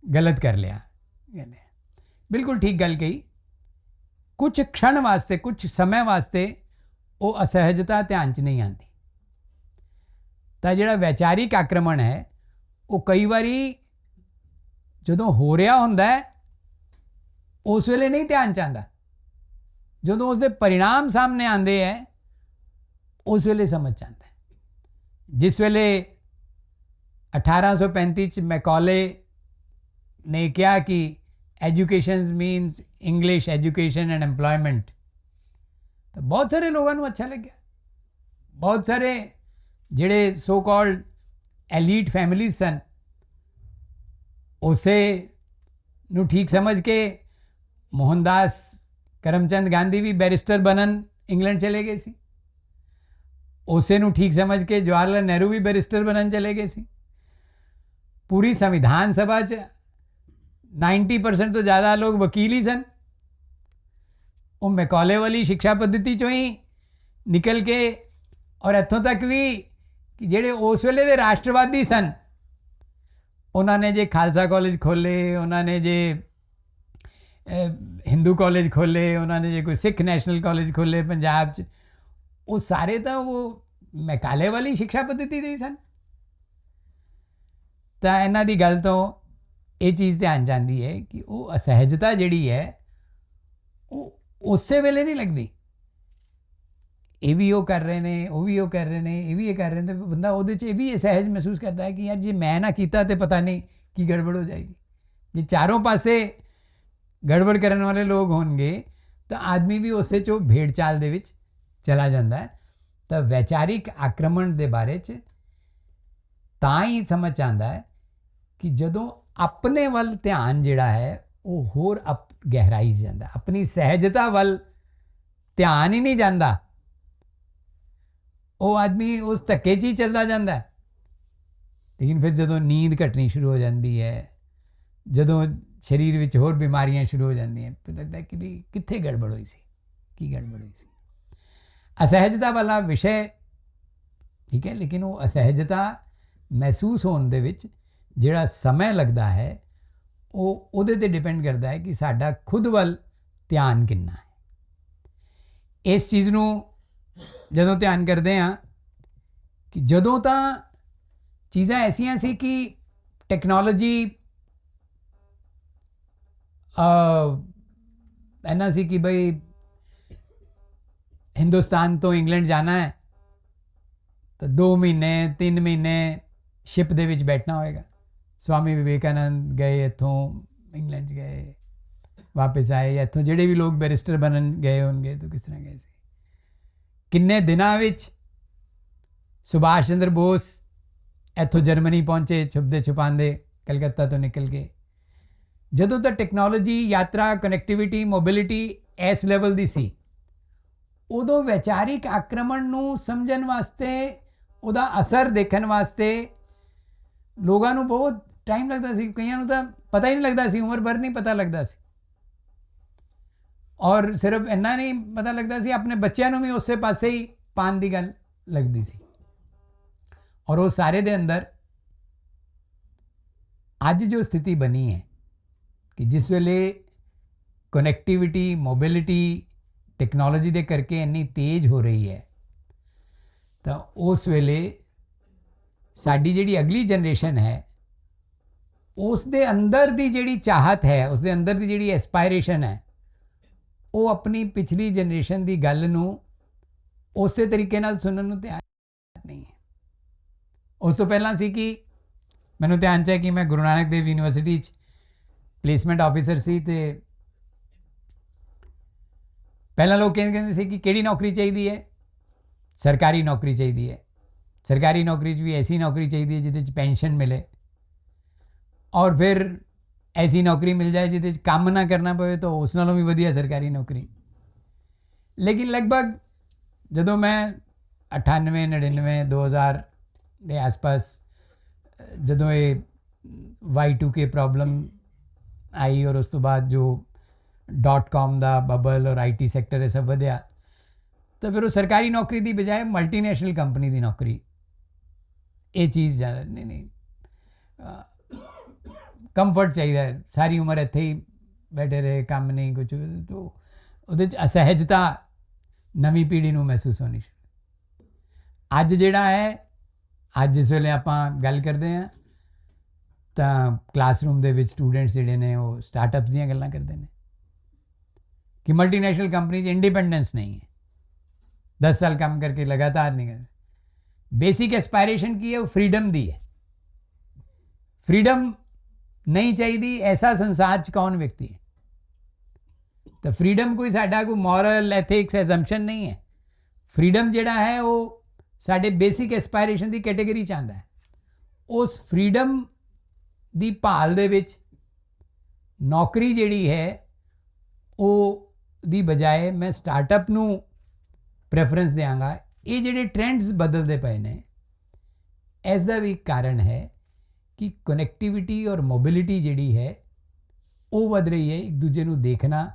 गलत कर लिया, बिल्कुल ठीक गल कही। कुछ क्षण वास्ते, कुछ समय वास्ते वो असहजता ध्यान च नहीं आती। तो जिहड़ा वैचारिक आक्रमण है वो कई बारी जदों हो रहा हुंदा है उस वेले नहीं ध्यान च आंदा, जदों उसके परिणाम सामने आते हैं उस वेले समझ च आंदा है। जिस वेले 1835 ਚ ਮੈਕੌਲੇ ਨੇ ਕਿਹਾ ਕਿ education means English education and employment, ਤਾਂ ਬਹੁਤ ਸਾਰੇ ਲੋਕਾਂ ਨੂੰ ਅੱਛਾ ਲੱਗਿਆ। ਬਹੁਤ ਸਾਰੇ ਜਿਹੜੇ ਸੋ ਕਾਲਡ ਐਲੀਟ ਫੈਮਿਲੀਜ਼ ਸਨ ਉਸੇ ਨੂੰ ਠੀਕ ਸਮਝ ਕੇ ਮੋਹਨਦਾਸ ਕਰਮਚੰਦ ਗਾਂਧੀ ਵੀ ਬੈਰਿਸਟਰ ਬਣਨ ਇੰਗਲੈਂਡ ਚਲੇ ਗਏ ਸੀ। ਉਸੇ ਨੂੰ ਠੀਕ ਸਮਝ ਕੇ ਜਵਾਹਰ ਲਾਲ ਨਹਿਰੂ ਵੀ ਬੈਰਿਸਟਰ ਬਣਨ ਚਲੇ ਗਏ ਸੀ। पूरी संविधान सभा च 90% तो ज़्यादा लोग वकील ही सन। वो मैकॉले वाली शिक्षा पद्धति चों ही निकल के और इत्थों तक भी कि जेड़े उस वेले दे राष्ट्रवादी सन उन्होंने जे खालसा कॉलेज खोले, उन्होंने जे हिंदू कॉलेज खोले, उन्होंने जे कोई सिख नैशनल कॉलेज खोले पंजाब च, वो सारे तो वो मैकाले वाली शिक्षा पद्धति दे सन। ਤਾਂ ਇਹਨਾਂ ਦੀ ਗੱਲ ਤੋਂ ਇਹ ਚੀਜ਼ ਧਿਆਨ ਜਾਂਦੀ ਹੈ ਕਿ ਉਹ ਅਸਹਿਜਤਾ ਜਿਹੜੀ ਹੈ ਉਹ ਉਸੇ ਵੇਲੇ ਨਹੀਂ ਲੱਗਦੀ। ਇਹ ਵੀ ਉਹ ਕਰ ਰਹੇ ਨੇ, ਉਹ ਵੀ ਉਹ ਕਰ ਰਹੇ ਨੇ, ਇਹ ਵੀ ਇਹ ਕਰ ਰਹੇ ਨੇ, ਤੇ ਬੰਦਾ ਉਹਦੇ 'ਚ ਇਹ ਵੀ ਅਸਹਿਜ ਮਹਿਸੂਸ ਕਰਦਾ ਹੈ ਕਿ ਯਾਰ ਜੇ ਮੈਂ ਨਾ ਕੀਤਾ ਤਾਂ ਪਤਾ ਨਹੀਂ ਕੀ ਗੜਬੜ ਹੋ ਜਾਏਗੀ। ਜੇ ਚਾਰੋਂ ਪਾਸੇ ਗੜਬੜ ਕਰਨ ਵਾਲੇ ਲੋਕ ਹੋਣਗੇ ਤਾਂ ਆਦਮੀ ਵੀ ਉਸੇ 'ਚੋਂ ਭੇਡ ਚਾਲ ਦੇ ਵਿੱਚ ਚਲਾ ਜਾਂਦਾ ਹੈ। ਤਾਂ ਵੈਚਾਰਿਕ ਆਕਰਮਣ ਦੇ ਬਾਰੇ 'ਚ ਤਾਂ ਹੀ ਸਮਝ ਆਉਂਦਾ ਹੈ ਕਿ ਜਦੋਂ ਆਪਣੇ ਵੱਲ ਧਿਆਨ ਜਿਹੜਾ ਹੈ ਉਹ ਹੋਰ ਗਹਿਰਾਈ 'ਚ ਜਾਂਦਾ, ਆਪਣੀ ਸਹਿਜਤਾ ਵੱਲ ਧਿਆਨ ਹੀ ਨਹੀਂ ਜਾਂਦਾ, ਉਹ ਆਦਮੀ ਉਸ ਧੱਕੇ 'ਚ ਹੀ ਚੱਲਦਾ ਜਾਂਦਾ। ਲੇਕਿਨ ਫਿਰ ਜਦੋਂ ਨੀਂਦ ਘਟਣੀ ਸ਼ੁਰੂ ਹੋ ਜਾਂਦੀ ਹੈ, ਜਦੋਂ ਸਰੀਰ ਵਿੱਚ ਹੋਰ ਬਿਮਾਰੀਆਂ ਸ਼ੁਰੂ ਹੋ ਜਾਂਦੀਆਂ, ਫਿਰ ਲੱਗਦਾ ਕਿ ਵੀ ਕਿੱਥੇ ਗੜਬੜ ਹੋਈ ਸੀ, ਕੀ ਗੜਬੜ ਹੋਈ ਸੀ। ਅਸਹਿਜਤਾ ਵਾਲਾ ਵਿਸ਼ੇ ਠੀਕ ਹੈ, ਲੇਕਿਨ ਉਹ ਅਸਹਿਜਤਾ ਮਹਿਸੂਸ ਹੋਣ ਦੇ ਵਿੱਚ ਜਿਹੜਾ ਸਮਾਂ ਲੱਗਦਾ ਹੈ ਉਹ ਉਹਦੇ 'ਤੇ ਡਿਪੈਂਡ ਕਰਦਾ ਹੈ ਕਿ ਸਾਡਾ ਖੁਦ ਵੱਲ ਧਿਆਨ ਕਿੰਨਾ ਹੈ। ਇਸ ਚੀਜ਼ ਨੂੰ ਜਦੋਂ ਧਿਆਨ ਕਰਦੇ ਹਾਂ ਕਿ ਜਦੋਂ ਤਾਂ ਚੀਜ਼ਾਂ ਐਸੀਆਂ ਸੀ ਕਿ ਟੈਕਨੋਲੋਜੀ ਇੰਨਾ ਸੀ ਕਿ ਬਈ ਹਿੰਦੁਸਤਾਨ ਤੋਂ ਇੰਗਲੈਂਡ ਜਾਣਾ ਹੈ ਤਾਂ 2 ਮਹੀਨੇ 3 ਮਹੀਨੇ ਸ਼ਿਪ ਦੇ ਵਿੱਚ ਬੈਠਣਾ ਹੋਏਗਾ। स्वामी विवेकानंद गए इत्थों इंग्लैंड गए, वापस आए, या इत्थों ਜਿਹੜੇ ਵੀ ਲੋਕ ਬੈਰਿਸਟਰ ਬਣਨ ਗਏ ਹੋਣਗੇ ਤਾਂ ਕਿਸ ਤਰ੍ਹਾਂ ਗਏ ਸੀ। ਕਿੰਨੇ ਦਿਨਾਂ ਵਿੱਚ ਸੁਭਾਸ਼ ਚੰਦਰ ਬੋਸ ਇੱਥੋਂ ਜਰਮਨੀ ਪਹੁੰਚੇ ਛੁਪਦੇ ਛੁਪਾਉਂਦੇ ਕਲਕੱਤਾ ਤੋਂ ਨਿਕਲ ਕੇ। ਜਦੋਂ ਤੱਕ ਟੈਕਨੋਲੋਜੀ, ਯਾਤਰਾ, ਕਨੈਕਟੀਵਿਟੀ, ਮੋਬਿਲਿਟੀ ਇਸ ਲੈਵਲ ਦੀ ਸੀ, ਉਦੋਂ ਵੈਚਾਰਿਕ ਆਕਰਮਣ ਨੂੰ ਸਮਝਣ ਵਾਸਤੇ, ਉਹਦਾ ਅਸਰ ਦੇਖਣ ਵਾਸਤੇ ਲੋਕਾਂ ਨੂੰ ਬਹੁਤ ਟਾਈਮ ਲੱਗਦਾ ਸੀ। ਕਈਆਂ ਨੂੰ ਤਾਂ ਪਤਾ ਹੀ ਨਹੀਂ ਲੱਗਦਾ ਸੀ, ਉਮਰ ਭਰ ਨਹੀਂ ਪਤਾ ਲੱਗਦਾ ਸੀ। ਔਰ ਸਿਰਫ ਇੰਨਾ ਨਹੀਂ ਪਤਾ ਲੱਗਦਾ ਸੀ, ਆਪਣੇ ਬੱਚਿਆਂ ਨੂੰ ਵੀ ਉਸੇ ਪਾਸੇ ਹੀ ਪਾਉਣ ਦੀ ਗੱਲ ਲੱਗਦੀ ਸੀ। ਔਰ ਉਹ ਸਾਰੇ ਦੇ ਅੰਦਰ ਅੱਜ ਜੋ ਸਥਿਤੀ ਬਣੀ ਹੈ ਕਿ ਜਿਸ ਵੇਲੇ ਕਨੈਕਟੀਵਿਟੀ, ਮੋਬਿਲਿਟੀ, ਟੈਕਨੋਲੋਜੀ ਦੇ ਕਰਕੇ ਇੰਨੀ ਤੇਜ਼ ਹੋ ਰਹੀ ਹੈ, ਤਾਂ ਉਸ ਵੇਲੇ ਸਾਡੀ ਜਿਹੜੀ ਅਗਲੀ ਜਨਰੇਸ਼ਨ ਹੈ ਉਸ ਦੇ ਅੰਦਰ ਦੀ ਜਿਹੜੀ ਚਾਹਤ ਹੈ, ਉਸ ਦੇ ਅੰਦਰ ਦੀ ਜਿਹੜੀ ਐਸਪਾਇਰੇਸ਼ਨ ਹੈ, ਉਹ ਆਪਣੀ ਪਿਛਲੀ ਜਨਰੇਸ਼ਨ ਦੀ ਗੱਲ ਨੂੰ ਉਸੇ ਤਰੀਕੇ ਨਾਲ ਸੁਣਨ ਨੂੰ ਤਿਆਰ ਨਹੀਂ ਹੈ। ਉਸ ਤੋਂ ਪਹਿਲਾਂ ਸੀ ਕਿ ਮੈਨੂੰ ਧਿਆਨ 'ਚ ਹੈ ਕਿ ਮੈਂ ਗੁਰੂ ਨਾਨਕ ਦੇਵ ਯੂਨੀਵਰਸਿਟੀ 'ਚ ਪਲੇਸਮੈਂਟ ਆਫਿਸਰ ਸੀ, ਤੇ ਪਹਿਲਾਂ ਲੋਕ ਕਹਿੰਦੇ ਸੀ ਕਿ ਕਿਹੜੀ ਨੌਕਰੀ ਚਾਹੀਦੀ ਹੈ, ਸਰਕਾਰੀ ਨੌਕਰੀ ਚਾਹੀਦੀ ਹੈ। ਸਰਕਾਰੀ ਨੌਕਰੀ 'ਚ ਵੀ ਐਸੀ ਨੌਕਰੀ ਚਾਹੀਦੀ ਹੈ ਜਿਹਦੇ 'ਚ ਪੈਨਸ਼ਨ ਮਿਲੇ, ਔਰ ਫਿਰ ਐਸੀ ਨੌਕਰੀ ਮਿਲ ਜਾਏ ਜਿਹਦੇ 'ਚ ਕੰਮ ਨਾ ਕਰਨਾ ਪਵੇ, ਤਾਂ ਉਸ ਨਾਲੋਂ ਵੀ ਵਧੀਆ ਸਰਕਾਰੀ ਨੌਕਰੀ। ਲੇਕਿਨ ਲਗਭਗ ਜਦੋਂ ਮੈਂ 98 99 2000 ਦੇ ਆਸ-ਪਾਸ ਜਦੋਂ ਇਹ Y2K ਪ੍ਰੋਬਲਮ ਆਈ, ਔਰ ਉਸ ਤੋਂ ਬਾਅਦ ਜੋ .com ਦਾ ਬਬਲ ਔਰ IT ਸੈਕਟਰ ਇਹ ਸਭ ਵਧਿਆ, ਤਾਂ ਫਿਰ ਉਹ ਸਰਕਾਰੀ ਨੌਕਰੀ ਦੀ ਬਜਾਏ ਮਲਟੀਨੈਸ਼ਨਲ ਕੰਪਨੀ ਦੀ ਨੌਕਰੀ, ਇਹ ਚੀਜ਼ ਜ਼ਿਆਦਾ ਨਹੀਂ ਕੰਫਰਟ ਚਾਹੀਦਾ, ਸਾਰੀ ਉਮਰ ਇੱਥੇ ਹੀ ਬੈਠੇ ਰਹੇ, ਕੰਮ ਨਹੀਂ ਕੁਝ, ਤਾਂ ਉਹਦੇ 'ਚ ਅਸਹਿਜਤਾ ਨਵੀਂ ਪੀੜ੍ਹੀ ਨੂੰ ਮਹਿਸੂਸ ਹੋਣੀ ਸ਼ੁਰੂ। ਅੱਜ ਜਿਹੜਾ ਹੈ, ਅੱਜ ਜਿਸ ਵੇਲੇ ਆਪਾਂ ਗੱਲ ਕਰਦੇ ਹਾਂ ਤਾਂ ਕਲਾਸਰੂਮ ਦੇ ਵਿੱਚ ਸਟੂਡੈਂਟਸ ਜਿਹੜੇ ਨੇ ਉਹ ਸਟਾਰਟਅਪਸ ਦੀਆਂ ਗੱਲਾਂ ਕਰਦੇ ਨੇ ਕਿ ਮਲਟੀਨੈਸ਼ਨਲ ਕੰਪਨੀ 'ਚ ਇੰਡੀਪੈਂਡੈਂਸ ਨਹੀਂ ਹੈ, 10 ਸਾਲ ਕੰਮ ਕਰਕੇ ਲਗਾਤਾਰ ਨਹੀਂ ਕਰਦੇ। ਬੇਸਿਕ ਐਸਪਾਇਰੇਸ਼ਨ ਕੀ ਹੈ? ਉਹ ਫਰੀडम ਦੀ ਹੈ। ਫਰੀडम ਨਹੀਂ ਚਾਹੀਦੀ, ਐਸਾ ਸੰਸਾਰ 'ਚ ਕੌਣ ਵਿਅਕਤੀ ਹੈ? ਤਾਂ ਫਰੀडम ਕੋਈ ਸਾਡਾ ਕੋਈ ਮੋਰਲ ਐਥਿਕਸ ਐਜ਼ੰਪਸ਼ਨ ਨਹੀਂ ਹੈ। ਫਰੀडम ਜਿਹੜਾ ਹੈ ਉਹ ਸਾਡੇ ਬੇਸਿਕ ਐਸਪਾਇਰੇਸ਼ਨ ਦੀ ਕੈਟੇਗਰੀ 'ਚ ਆਉਂਦਾ ਹੈ। ਉਸ ਫਰੀडम ਦੀ ਭਾਲ ਦੇ ਵਿੱਚ ਨੌਕਰੀ ਜਿਹੜੀ ਹੈ ਉਹ ਦੀ ਬਜਾਏ ਮੈਂ ਸਟਾਰਟਅਪ ਨੂੰ ਪ੍ਰੈਫਰੈਂਸ ਦਿਆਂਗਾ। ਇਹ ਜਿਹੜੇ ਟ੍ਰੈਂਡਸ ਬਦਲਦੇ ਪਏ ਨੇ, ਇਸ ਦਾ ਵੀ ਕਾਰਨ ਹੈ ਕਿ ਕਨੈਕਟੀਵਿਟੀ ਔਰ ਮੋਬਿਲਿਟੀ ਜਿਹੜੀ ਹੈ ਉਹ ਵਧ ਰਹੀ ਹੈ, ਇੱਕ ਦੂਜੇ ਨੂੰ ਦੇਖਣਾ।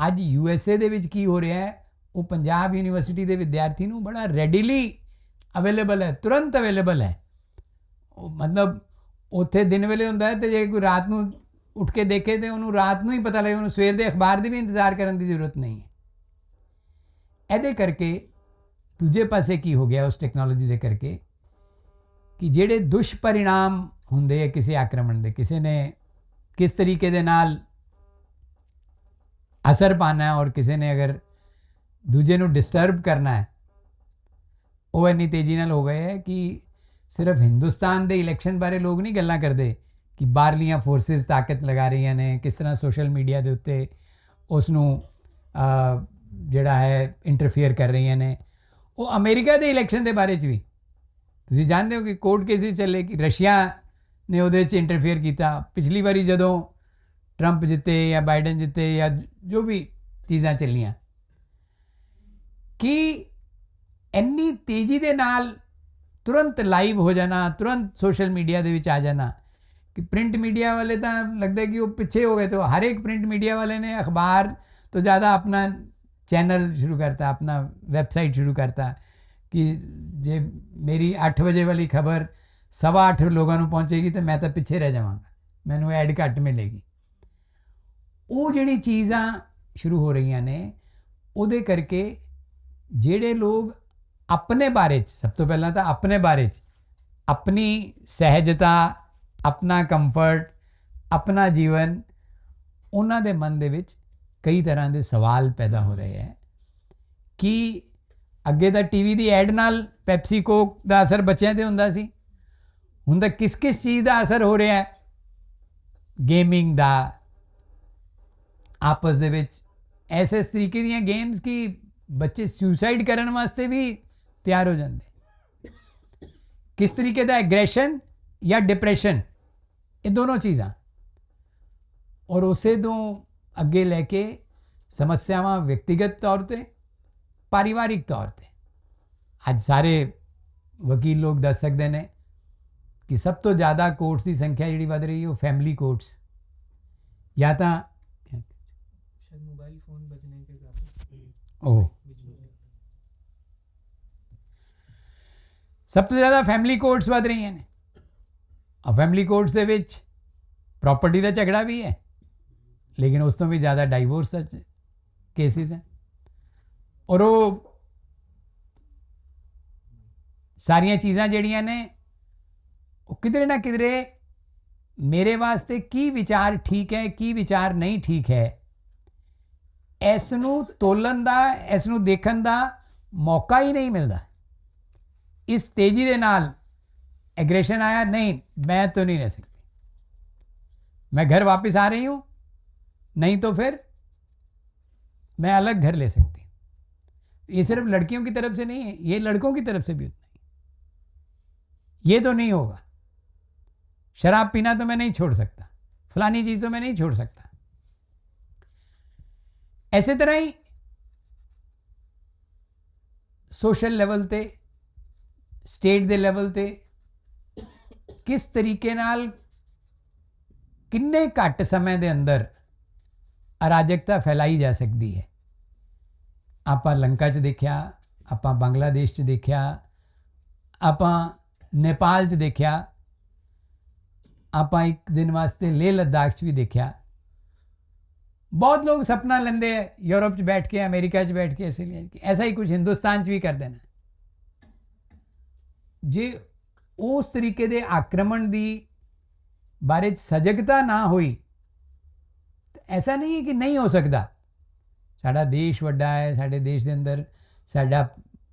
ਅੱਜ USA ਦੇ ਵਿੱਚ ਕੀ ਹੋ ਰਿਹਾ ਹੈ, ਉਹ ਪੰਜਾਬ ਯੂਨੀਵਰਸਿਟੀ ਦੇ ਵਿਦਿਆਰਥੀ ਨੂੰ ਬੜਾ ਰੈਡੀਲੀ ਅਵੇਲੇਬਲ ਹੈ, ਤੁਰੰਤ ਅਵੇਲੇਬਲ ਹੈ। ਉਹ ਮਤਲਬ ਉੱਥੇ ਦਿਨ ਵੇਲੇ ਹੁੰਦਾ ਹੈ, ਅਤੇ ਜੇ ਕੋਈ ਰਾਤ ਨੂੰ ਉੱਠ ਕੇ ਦੇਖੇ ਤਾਂ ਉਹਨੂੰ ਰਾਤ ਨੂੰ ਹੀ ਪਤਾ ਲੱਗੇ, ਉਹਨੂੰ ਸਵੇਰ ਦੇ ਅਖਬਾਰ ਦੀ ਵੀ ਇੰਤਜ਼ਾਰ ਕਰਨ ਦੀ ਜ਼ਰੂਰਤ ਨਹੀਂ ਹੈ। ਇਹਦੇ ਕਰਕੇ ਦੂਜੇ ਪਾਸੇ ਕੀ ਹੋ ਗਿਆ ਉਸ ਟੈਕਨੋਲੋਜੀ ਦੇ ਕਰਕੇ ਕਿ ਜਿਹੜੇ ਦੁਸ਼ਪਰਿਣਾਮ ਹੁੰਦੇ ਆ ਕਿਸੇ ਆਕਰਮਣ ਦੇ, ਕਿਸੇ ਨੇ ਕਿਸ ਤਰੀਕੇ ਦੇ ਨਾਲ ਅਸਰ ਪਾਣਾ ਔਰ ਕਿਸੇ ਨੇ ਅਗਰ ਦੂਜੇ ਨੂੰ ਡਿਸਟਰਬ ਕਰਨਾ ਹੈ, ਉਹ ਇੰਨੀ ਤੇਜ਼ੀ ਨਾਲ ਹੋ ਗਏ ਹੈ ਕਿ ਸਿਰਫ ਹਿੰਦੁਸਤਾਨ ਦੇ ਇਲੈਕਸ਼ਨ ਬਾਰੇ ਲੋਕ ਨਹੀਂ ਗੱਲਾਂ ਕਰਦੇ ਕਿ ਬਾਹਰਲੀਆਂ ਫੋਰਸਿਸ ਤਾਕਤ ਲਗਾ ਰਹੀਆਂ ਨੇ, ਕਿਸ ਤਰ੍ਹਾਂ ਸੋਸ਼ਲ ਮੀਡੀਆ ਦੇ ਉੱਤੇ ਉਸ ਨੂੰ ਜਿਹੜਾ ਹੈ ਇੰਟਰਫੇਅਰ ਕਰ ਰਹੀਆਂ ਨੇ। ਉਹ ਅਮਰੀਕਾ ਦੇ ਇਲੈਕਸ਼ਨ ਦੇ ਬਾਰੇ 'ਚ ਵੀ ਤੁਸੀਂ ਜਾਣਦੇ ਹੋ ਕਿ ਕੋਰਟ ਕੇਸਿਸ ਚੱਲੇ ਕਿ ਰਸ਼ੀਆ ਨੇ ਉਹਦੇ 'ਚ ਇੰਟਰਫੇਅਰ ਕੀਤਾ। ਪਿਛਲੀ ਵਾਰੀ ਜਦੋਂ ਟਰੰਪ ਜਿੱਤੇ ਜਾਂ ਬਾਈਡਨ ਜਿੱਤੇ ਜਾਂ ਜੋ ਵੀ ਚੀਜ਼ਾਂ ਚੱਲੀਆਂ, ਕਿ ਇੰਨੀ ਤੇਜ਼ੀ ਦੇ ਨਾਲ ਤੁਰੰਤ ਲਾਈਵ ਹੋ ਜਾਣਾ, ਤੁਰੰਤ ਸੋਸ਼ਲ ਮੀਡੀਆ ਦੇ ਵਿੱਚ ਆ ਜਾਣਾ ਕਿ ਪ੍ਰਿੰਟ ਮੀਡੀਆ ਵਾਲੇ ਤਾਂ ਲੱਗਦਾ ਕਿ ਉਹ ਪਿੱਛੇ ਹੋ ਗਏ। ਤਾਂ ਹਰ ਇੱਕ ਪ੍ਰਿੰਟ ਮੀਡੀਆ ਵਾਲੇ ਨੇ ਅਖਬਾਰ ਤੋਂ ज़्यादा अपना चैनल शुरू करता, अपना वेबसाइट शुरू करता कि जे मेरी 8 ਵਜੇ ਵਾਲੀ ਖਬਰ 8:15 ਲੋਕਾਂ ਨੂੰ ਪਹੁੰਚੇਗੀ ਤਾਂ ਮੈਂ ਤਾਂ ਪਿੱਛੇ ਰਹਿ ਜਾਵਾਂਗਾ, ਮੈਨੂੰ ਐਡ ਘੱਟ ਮਿਲੇਗੀ। ਉਹ ਜਿਹੜੀ ਚੀਜ਼ਾਂ ਸ਼ੁਰੂ ਹੋ ਰਹੀਆਂ ਨੇ, ਉਹਦੇ ਕਰਕੇ ਜਿਹੜੇ ਲੋਕ ਆਪਣੇ ਬਾਰੇ 'ਚ, ਸਭ ਤੋਂ ਪਹਿਲਾਂ ਤਾਂ ਆਪਣੇ ਬਾਰੇ 'ਚ, ਆਪਣੀ ਸਹਿਜਤਾ, ਆਪਣਾ ਕੰਫਰਟ, ਆਪਣਾ ਜੀਵਨ, ਉਹਨਾਂ ਦੇ ਮਨ ਦੇ ਵਿੱਚ ਕਈ ਤਰ੍ਹਾਂ ਦੇ ਸਵਾਲ ਪੈਦਾ ਹੋ ਰਹੇ ਹੈ ਕਿ ਅੱਗੇ ਤਾਂ ਟੀਵੀ ਦੀ ਐਡ ਨਾਲ ਪੈਪਸੀ ਕੋਕ ਦਾ ਅਸਰ ਬੱਚਿਆਂ 'ਤੇ ਹੁੰਦਾ ਸੀ, ਹੁਣ ਤਾਂ ਕਿਸ ਚੀਜ਼ ਦਾ ਅਸਰ ਹੋ ਰਿਹਾ ਹੈ? ਗੇਮਿੰਗ ਦਾ, ਆਪਸ ਦੇ ਵਿੱਚ ਐਸੇ ਤਰੀਕੇ ਦੀਆਂ ਗੇਮਸ ਕਿ ਬੱਚੇ ਸੁਸਾਈਡ ਕਰਨ ਵਾਸਤੇ ਵੀ ਤਿਆਰ ਹੋ ਜਾਂਦੇ। ਕਿਸ ਤਰੀਕੇ ਦਾ ਐਗਰੈਸ਼ਨ ਜਾਂ ਡਿਪਰੈਸ਼ਨ, ਇਹ ਦੋਨੋਂ ਚੀਜ਼ਾਂ, ਔਰ ਉਸੇ ਤੋਂ ਅੱਗੇ ਲੈ ਕੇ ਸਮੱਸਿਆਵਾਂ ਵਿਅਕਤੀਗਤ ਤੌਰ 'ਤੇ, ਪਰਿਵਾਰਿਕ ਤੌਰ 'ਤੇ। ਅੱਜ ਸਾਰੇ ਵਕੀਲ ਲੋਕ ਦੱਸ ਸਕਦੇ ਨੇ ਕਿ ਸਭ ਤੋਂ ਜ਼ਿਆਦਾ ਕੋਰਟਸ ਦੀ ਸੰਖਿਆ ਜਿਹੜੀ ਵੱਧ ਰਹੀ ਹੈ ਉਹ ਫੈਮਿਲੀ ਕੋਰਟਸ, ਜਾਂ ਤਾਂ शायद मोबाइल फ़ोन बजने के कारण ਉਹ ਸਭ ਤੋਂ ਜ਼ਿਆਦਾ ਫੈਮਿਲੀ ਕੋਰਟਸ ਵੱਧ ਰਹੀਆਂ ਨੇ। ਔਰ ਫੈਮਿਲੀ ਕੋਰਟਸ ਦੇ ਵਿੱਚ ਪ੍ਰੋਪਰਟੀ ਦਾ ਝਗੜਾ ਵੀ ਹੈ, ਲੇਕਿਨ ਉਸ ਤੋਂ ਵੀ ਜ਼ਿਆਦਾ ਡਾਈਵੋਰਸ ਦਾ ਕੇਸਿਸ ਹੈ। ਔਰ ਉਹ ਸਾਰੀਆਂ ਚੀਜ਼ਾਂ ਜਿਹੜੀਆਂ ਨੇ ਉਹ ਕਿਧਰੇ ਨਾ ਕਿਧਰੇ ਮੇਰੇ ਵਾਸਤੇ ਕੀ ਵਿਚਾਰ ਠੀਕ ਹੈ, ਕੀ ਵਿਚਾਰ ਨਹੀਂ ਠੀਕ ਹੈ, ਇਸ ਨੂੰ ਤੋਲਣ ਦਾ, ਇਸ ਨੂੰ ਦੇਖਣ ਦਾ ਮੌਕਾ ਹੀ ਨਹੀਂ ਮਿਲਦਾ। इस तेजी ਦੇ ਨਾਲ एग्रेशन आया, नहीं मैं तो नहीं रह सकती, मैं घर वापस आ रही हूँ, नहीं तो फिर मैं अलग घर ले सकती हूँ। ये सिर्फ लड़कियों की तरफ से नहीं है, ये लड़कों की तरफ से भी उतना ही। ये तो नहीं होगा, शराब पीना तो मैं नहीं छोड़ सकता, फलानी चीज़ तो मैं नहीं छोड़ सकता। ਇਸੇ ਤਰ੍ਹਾਂ ਹੀ ਸੋਸ਼ਲ ਲੈਵਲ ਤੇ, ਸਟੇਟ ਦੇ ਲੈਵਲ ਤੇ ਕਿਸ ਤਰੀਕੇ ਨਾਲ ਕਿੰਨੇ ਘੱਟ ਸਮੇਂ ਦੇ ਅੰਦਰ ਅਰਾਜਕਤਾ ਫੈਲਾਈ ਜਾ ਸਕਦੀ ਹੈ। ਆਪਾਂ ਲੰਕਾ 'ਚ ਦੇਖਿਆ, ਆਪਾਂ ਬੰਗਲਾਦੇਸ਼ 'ਚ ਦੇਖਿਆ, ਆਪਾਂ ਨੇਪਾਲ 'ਚ ਦੇਖਿਆ, ਆਪਾਂ ਇੱਕ ਦਿਨ ਵਾਸਤੇ ਲੇਹ ਲद्दाख 'ਚ ਵੀ ਦੇਖਿਆ। बहुत लोग सपना लेंदे है यूरोप च बैठ के, अमेरिका च बैठ के, इसलिए ऐसा ही कुछ हिंदुस्तान च भी कर देना। जे उस तरीके दे आक्रमण दी बारे सजगता ना हुई तो ऐसा नहीं है कि नहीं हो सकता। साडा देश वड्डा है, साडे देश दे अंदर साडा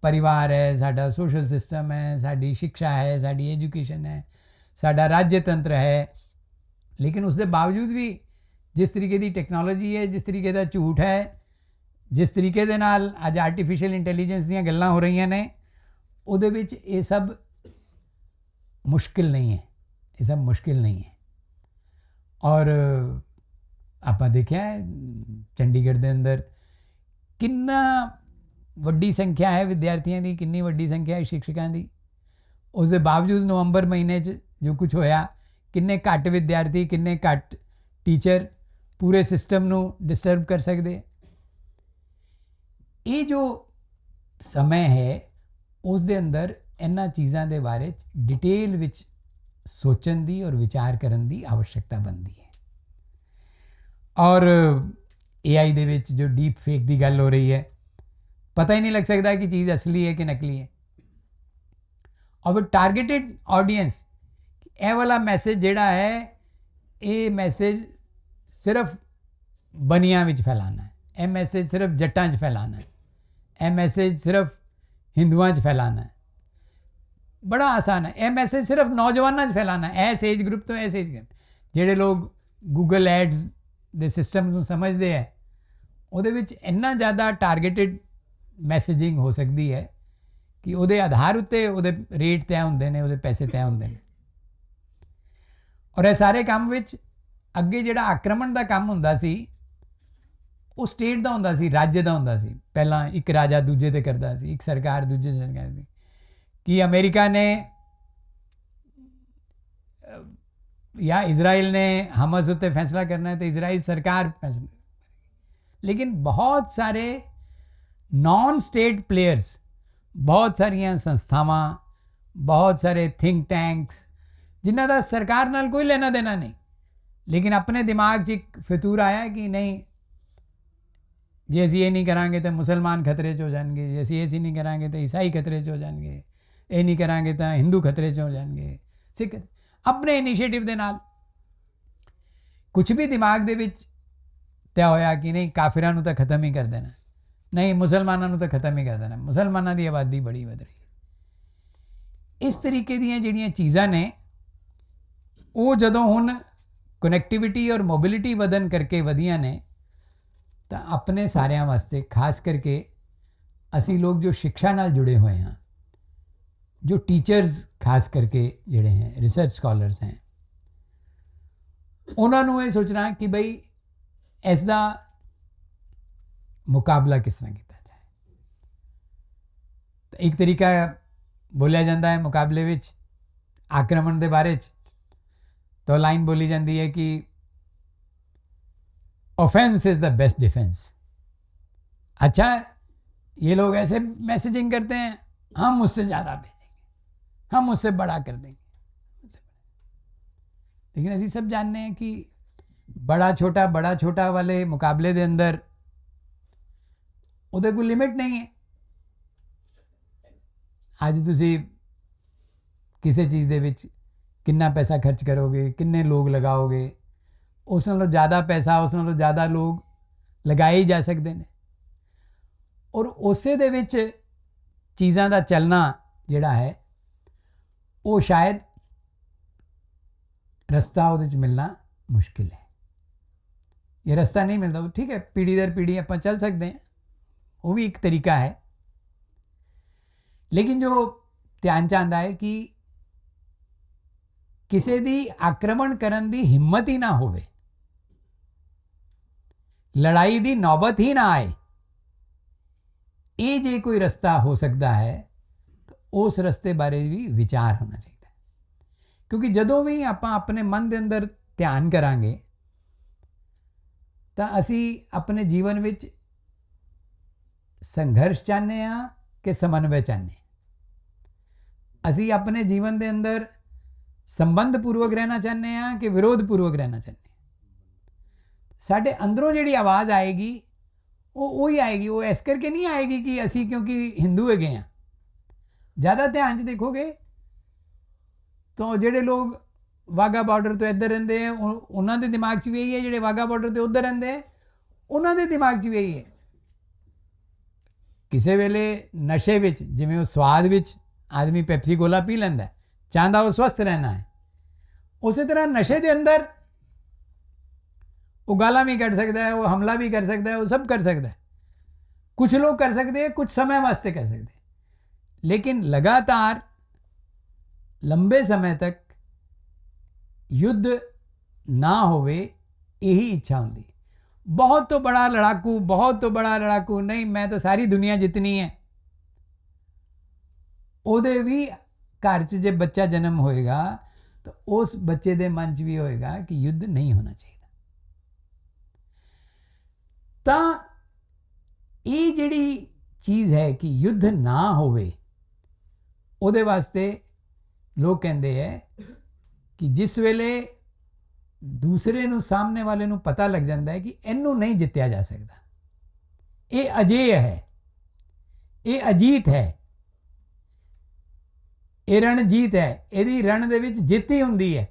परिवार है, साडा सोशल सिस्टम है, साडी शिक्षा है, साडी एजुकेशन है, साडा राज्य तंत्र है, लेकिन उसके बावजूद भी जिस तरीके की टेक्नोलॉजी है, जिस तरीके का झूठ है, जिस तरीके दे नाल अज आर्टिफिशियल इंटैलीजेंस दीयां गल्लां हो रही ने, उहदे विच ये सब मुश्किल नहीं है, ये सब मुश्किल नहीं है। और आपां देखिया है चंडीगढ़ दे अंदर किन्ना वड्डी संख्या है विद्यार्थियों की, किन्नी वड्डी संख्या है शिक्षकों की। उस दे बावजूद नवंबर महीने च जो कुछ होया, किन्ने घट विद्यार्थी, किन्ने घट टीचर पूरे सिस्टम ਨੂੰ डिस्टर्ब कर सकते। ये जो समय है उस दे अंदर इन्हां चीज़ां दे बारे डिटेल विच सोचण दी और विचार करन दी आवश्यकता बनती है। और AI दे विच जो डीप फेक की गल हो रही है, पता ही नहीं लग सकता कि चीज़ असली है कि नकली है। और वो टारगेटेड ऑडियंस, यह वाला मैसेज जिहड़ा है, ये मैसेज सिर्फ बनियां विच फैलाना है, यह मैसेज सिर्फ जट्टां 'च फैलाना है, यह मैसेज सिर्फ हिंदुआं 'च फैलाना है। बड़ा आसान है। यह मैसेज सिर्फ नौजवानों 'च फैलाना है, ऐस एज ग्रुप तो ऐस एज ग्रुप। जिहड़े लोग गूगल एड्स दे सिस्टम नूं समझदे है, उहदे विच इन्ना ज़्यादा टारगेटेड मैसेजिंग हो सकती है कि उहदे आधार उत्ते उहदे रेट तय हुंदे ने, उहदे पैसे तय हुंदे ने। और यह सारे काम विच अगे जिहड़ा आक्रमण का काम हुंदा सी, वो स्टेट का हुंदा सी, राज्य का हुंदा सी। पहला एक राजा दूजे ते करदा सी, एक सरकार दूजे सरकार दी। कि अमेरिका ने या इजराइल ने हमस उत्ते फैसला करना है तो इजराइल सरकार फैसला। लेकिन बहुत सारे नॉन स्टेट प्लेयर्स, बहुत सारिया संस्थावां, बहुत सारे थिंक टैंक्स जिन्हां दा सरकार नाल कोई लेना देना नहीं, लेकिन अपने दिमाग 'च एक फितूर आया कि नहीं जे असीं ये नहीं करांगे तो मुसलमान खतरे 'ਚ हो जाएंगे, जे असीं ये नहीं करांगे तो ईसाई खतरे 'ਚ हो जाएंगे, ये नहीं करांगे तो हिंदू खतरे 'ਚ हो जाएंगे, सिख। अपने इनिशिएटिव दे नाल कुछ भी दिमाग दे विच तय होया कि नहीं काफिरां नूं तो खत्म ही कर देना, नहीं मुसलमानां नूं तो खत्म ही कर देना, मुसलमानां दी आबादी बड़ी वध रही है। इस तरीके दीयां जिहड़ियां चीज़ां ने, वो जदों हुण कनैक्टिविटी और मोबिलिटी वधन करके वधिया ने, तो अपने सारिਆਂ वास्ते खास करके असी लोग जो शिक्षा नाल जुड़े हुए हैं, जो टीचर्स खास करके जिहड़े हैं, रिसर्च स्कॉलर्स हैं, उन्होंने ये सोचना कि बई इसका मुकाबला किस तरह किया जाए। तो एक तरीका बोलिया जाता है मुकाबले विच आक्रमण के बारे च, तो लाइन बोली जाती है कि offence is the best defence. अच्छा, ये लोग ऐसे मैसेजिंग करते हैं, हम उससे ज़्यादा भेजेंगे, हम उससे बड़ा कर देंगे। लेकिन असी सब जानते हैं कि बड़ा छोटा वाले मुकाबले दे अंदर उहदे कोई लिमिट नहीं है। अज तुसी किसी चीज़ दे विच कितना पैसा खर्च करोगे, किन्ने लोग लगाओगे, उस नालों ज़्यादा पैसा, उस नालों ज़्यादा लोग लगाए ही जा सकते हैं। और उसे दे विच चीज़ां दा चलना जिहड़ा है, वो शायद रस्ता उहदे च मिलना मुश्किल है। ये रास्ता नहीं मिलता, ठीक है, पीढ़ी दर पीढ़ी आपां चल सकते हैं, वो भी एक तरीका है। ਲੇਕਿਨ ਜੋ ਧਿਆਨ ਚ ਆਉਂਦਾ ਹੈ ਕਿ ਕਿਸੇ ਦੀ ਆਕਰਮਣ ਕਰਨ ਦੀ ਹਿੰਮਤ ਹੀ ਨਾ ਹੋਵੇ, ਲੜਾਈ ਦੀ ਨੌਬਤ ਹੀ ਨਾ ਆਏ, ਇਹ ਜੇ ਕੋਈ ਰਸਤਾ ਹੋ ਸਕਦਾ ਹੈ ਤਾਂ ਉਸ ਰਸਤੇ ਬਾਰੇ ਵੀ ਵਿਚਾਰ ਹੋਣਾ ਚਾਹੀਦਾ ਹੈ। ਕਿਉਂਕਿ ਜਦੋਂ ਵੀ ਆਪਾਂ ਆਪਣੇ ਮਨ ਦੇ ਅੰਦਰ ਧਿਆਨ ਕਰਾਂਗੇ ਤਾਂ ਅਸੀਂ ਆਪਣੇ ਜੀਵਨ ਵਿੱਚ ਸੰਘਰਸ਼ ਚਾਹੁੰਦੇ ਹਾਂ ਕਿ ਸਮਨਵੈ ਚਾਹੁੰਦੇ ਹਾਂ। ਅਸੀਂ ਆਪਣੇ ਜੀਵਨ ਦੇ ਅੰਦਰ ਸੰਬੰਧ ਪੂਰਵਕ ਰਹਿਣਾ ਚਾਹੁੰਦੇ ਹਾਂ ਕਿ ਵਿਰੋਧ ਪੂਰਵਕ ਰਹਿਣਾ ਚਾਹੁੰਦੇ ਹਾਂ। ਸਾਡੇ ਅੰਦਰੋਂ ਜਿਹੜੀ ਆਵਾਜ਼ ਆਏਗੀ ਉਹ ਉਹੀ ਆਏਗੀ। ਉਹ ਇਸ ਕਰਕੇ ਨਹੀਂ ਆਏਗੀ ਕਿ ਅਸੀਂ ਕਿਉਂਕਿ ਹਿੰਦੂ ਹੈਗੇ ਹਾਂ। ਜ਼ਿਆਦਾ ਧਿਆਨ 'ਚ ਦੇਖੋਗੇ ਤਾਂ ਜਿਹੜੇ ਲੋਕ ਵਾਹਗਾ ਬਾਰਡਰ ਤੋਂ ਇੱਧਰ ਰਹਿੰਦੇ ਆ ਉਹਨਾਂ ਦੇ ਦਿਮਾਗ 'ਚ ਵੀ ਇਹੀ ਹੈ, ਜਿਹੜੇ ਵਾਹਗਾ ਬਾਰਡਰ ਤੋਂ ਉੱਧਰ ਰਹਿੰਦੇ ਆ ਉਹਨਾਂ ਦੇ ਦਿਮਾਗ 'ਚ ਵੀ ਇਹੀ ਹੈ। ਕਿਸੇ ਵੇਲੇ ਨਸ਼ੇ ਵਿੱਚ, ਜਿਵੇਂ ਉਹ ਸਵਾਦ ਵਿੱਚ ਆਦਮੀ ਪੈਪਸੀ ਕੋਲਾ ਪੀ ਲੈਂਦਾ, ਚਾਹੁੰਦਾ ਉਹ ਸਵਸਥ ਰਹਿਣਾ ਹੈ, ਉਸੇ ਤਰ੍ਹਾਂ ਨਸ਼ੇ ਦੇ ਅੰਦਰ ਉਹ ਗਾਲਾਂ ਵੀ ਕੱਢ ਸਕਦਾ ਹੈ, ਉਹ ਹਮਲਾ ਵੀ ਕਰ ਸਕਦਾ ਹੈ, ਉਹ ਸਭ ਕਰ ਸਕਦਾ ਹੈ। ਕੁਝ ਲੋग ਕਰ ਸਕਦੇ हैं, कुछ समय वास्ते कर सकते हैं, लेकिन लगातार लंबे समय तक युद्ध ना होवे यही इच्छा होती। बहुत तो बड़ा लड़ाकू, बहुत तो बड़ा लड़ाकू नहीं, मैं तो सारी दुनिया जितनी है। ਉਹਦੇ ਵੀ ਘਰ 'ਚ ਜੇ ਬੱਚਾ ਜਨਮ ਹੋਏਗਾ ਤਾਂ ਉਸ ਬੱਚੇ ਦੇ ਮਨ 'ਚ ਵੀ ਹੋਏਗਾ ਕਿ ਯੁੱਧ ਨਹੀਂ ਹੋਣਾ ਚਾਹੀਦਾ। ਤਾਂ ਇਹ ਜਿਹੜੀ ਚੀਜ਼ ਹੈ ਕਿ ਯੁੱਧ ਨਾ ਹੋਵੇ, ਉਹਦੇ ਵਾਸਤੇ ਲੋਕ ਕਹਿੰਦੇ ਹੈ ਕਿ ਜਿਸ ਵੇਲੇ ਦੂਸਰੇ ਨੂੰ, ਸਾਹਮਣੇ ਵਾਲੇ ਨੂੰ ਪਤਾ ਲੱਗ ਜਾਂਦਾ ਹੈ ਕਿ ਇਹਨੂੰ ਨਹੀਂ ਜਿੱਤਿਆ ਜਾ ਸਕਦਾ, ਇਹ ਅਜੇय ਹੈ, ਇਹ ਅਜੀਤ ਹੈ, ਇਹ ਰਣਜੀਤ ਹੈ, ਇਹਦੀ ਰਣ ਦੇ ਵਿੱਚ ਜਿੱਤ ਹੀ ਹੁੰਦੀ ਹੈ,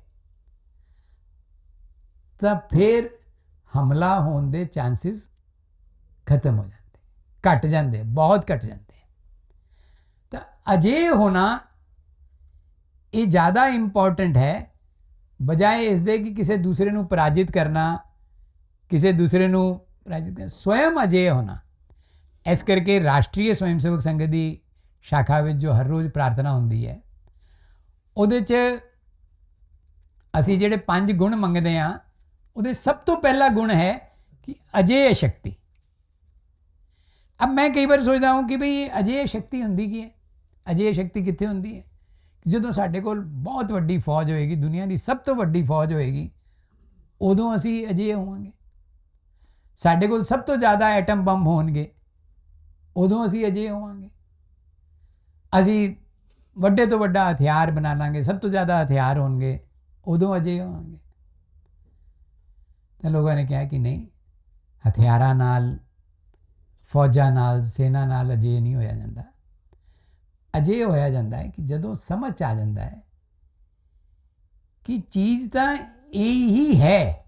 ਤਾਂ ਫਿਰ ਹਮਲਾ ਹੋਣ ਦੇ ਚਾਂਸਿਸ ਖਤਮ ਹੋ ਜਾਂਦੇ, ਘਟ ਜਾਂਦੇ, ਬਹੁਤ ਘਟ ਜਾਂਦੇ। ਤਾਂ ਅਜੇय ਹੋਣਾ ਇਹ ਜ਼ਿਆਦਾ ਇੰਪੋਰਟੈਂਟ ਹੈ ਬਜਾਏ ਇਸ ਦੇ ਕਿ ਕਿਸੇ ਦੂਸਰੇ ਨੂੰ ਪਰਾਜਿਤ ਕਰਨਾ, ਕਿਸੇ ਦੂਸਰੇ ਨੂੰ ਪਰਾਜਿਤ ਕਰਨਾ, ਸਵਯੰ ਅਜੇय ਹੋਣਾ। ਇਸ ਕਰਕੇ ਰਾਸ਼ਟਰੀ ਸਵੈਮ ਸੇਵਕ ਸੰਘ ਦੀ ਸ਼ਾਖਾ ਵਿੱਚ ਜੋ ਹਰ ਰੋਜ਼ ਪ੍ਰਾਰਥਨਾ ਹੁੰਦੀ ਹੈ, ਉਹਦੇ 'ਚ ਅਸੀਂ ਜਿਹੜੇ 5 ਗੁਣ ਮੰਗਦੇ ਹਾਂ, ਉਹਦੇ ਸਭ ਤੋਂ ਪਹਿਲਾ ਗੁਣ ਹੈ ਕਿ ਅਜੇय ਸ਼ਕਤੀ। अब मैं कई बार सोचता हूँ कि भई ਅਜੇय ਸ਼ਕਤੀ ਹੁੰਦੀ ਕੀ ਹੈ? ਅਜੇय ਸ਼ਕਤੀ ਕਿੱਥੇ ਹੁੰਦੀ ਹੈ? ਜਦੋਂ ਸਾਡੇ ਕੋਲ ਬਹੁਤ ਵੱਡੀ ਫੌਜ ਹੋਏਗੀ, ਦੁਨੀਆ ਦੀ ਸਭ ਤੋਂ ਵੱਡੀ ਫੌਜ ਹੋਏਗੀ, ਉਦੋਂ ਅਸੀਂ ਅਜੇय ਹੋਵਾਂਗੇ। ਸਾਡੇ ਕੋਲ ਸਭ ਤੋਂ ਜ਼ਿਆਦਾ ਐਟਮ ਬੰਬ ਹੋਣਗੇ, ਉਦੋਂ ਅਸੀਂ ਅਜੇय ਹੋਵਾਂਗੇ। ਅਸੀਂ ਵੱਡੇ ਤੋਂ ਵੱਡਾ ਹਥਿਆਰ ਬਣਾ ਲਾਂਗੇ, ਸਭ ਤੋਂ ਜ਼ਿਆਦਾ ਹਥਿਆਰ ਹੋਣਗੇ, ਉਦੋਂ ਅਜੇय ਹੋਵਾਂਗੇ। ਤਾਂ ਲੋਕਾਂ ਨੇ ਕਿਹਾ ਕਿ ਨਹੀਂ, ਹਥਿਆਰਾਂ ਨਾਲ, ਫੌਜਾਂ ਨਾਲ, ਸੈਨਾ ਨਾਲ ਅਜੇय ਨਹੀਂ ਹੋਇਆ ਜਾਂਦਾ। ਅਜੇय ਹੋਇਆ ਜਾਂਦਾ ਹੈ ਕਿ ਜਦੋਂ ਸਮਝ ਆ ਜਾਂਦਾ ਹੈ ਕਿ ਚੀਜ਼ ਤਾਂ ਇਹ ਹੀ ਹੈ,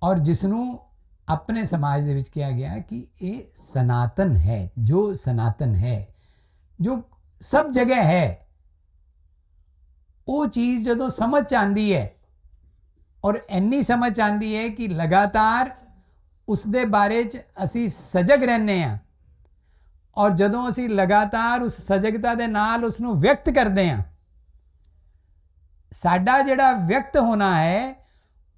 ਔਰ ਜਿਸ ਨੂੰ ਆਪਣੇ ਸਮਾਜ ਦੇ ਵਿੱਚ ਕਿਹਾ ਗਿਆ ਕਿ ਇਹ ਸਨਾਤਨ ਹੈ, ਜੋ ਸਨਾਤਨ ਹੈ, ਜੋ ਸਭ ਜਗ੍ਹਾ ਹੈ, ਉਹ ਚੀਜ਼ ਜਦੋਂ ਸਮਝ ਆਉਂਦੀ ਹੈ, ਔਰ ਇੰਨੀ ਸਮਝ ਆਉਂਦੀ ਹੈ ਕਿ ਲਗਾਤਾਰ ਉਸ ਦੇ ਬਾਰੇ 'ਚ ਅਸੀਂ ਸਜਗ ਰਹਿੰਦੇ ਹਾਂ, ਔਰ ਜਦੋਂ ਅਸੀਂ ਲਗਾਤਾਰ ਉਸ ਸਜਗਤਾ ਦੇ ਨਾਲ ਉਸ ਨੂੰ ਵਿਅਕਤ ਕਰਦੇ ਹਾਂ, ਸਾਡਾ ਜਿਹੜਾ ਵਿਅਕਤ ਹੋਣਾ ਹੈ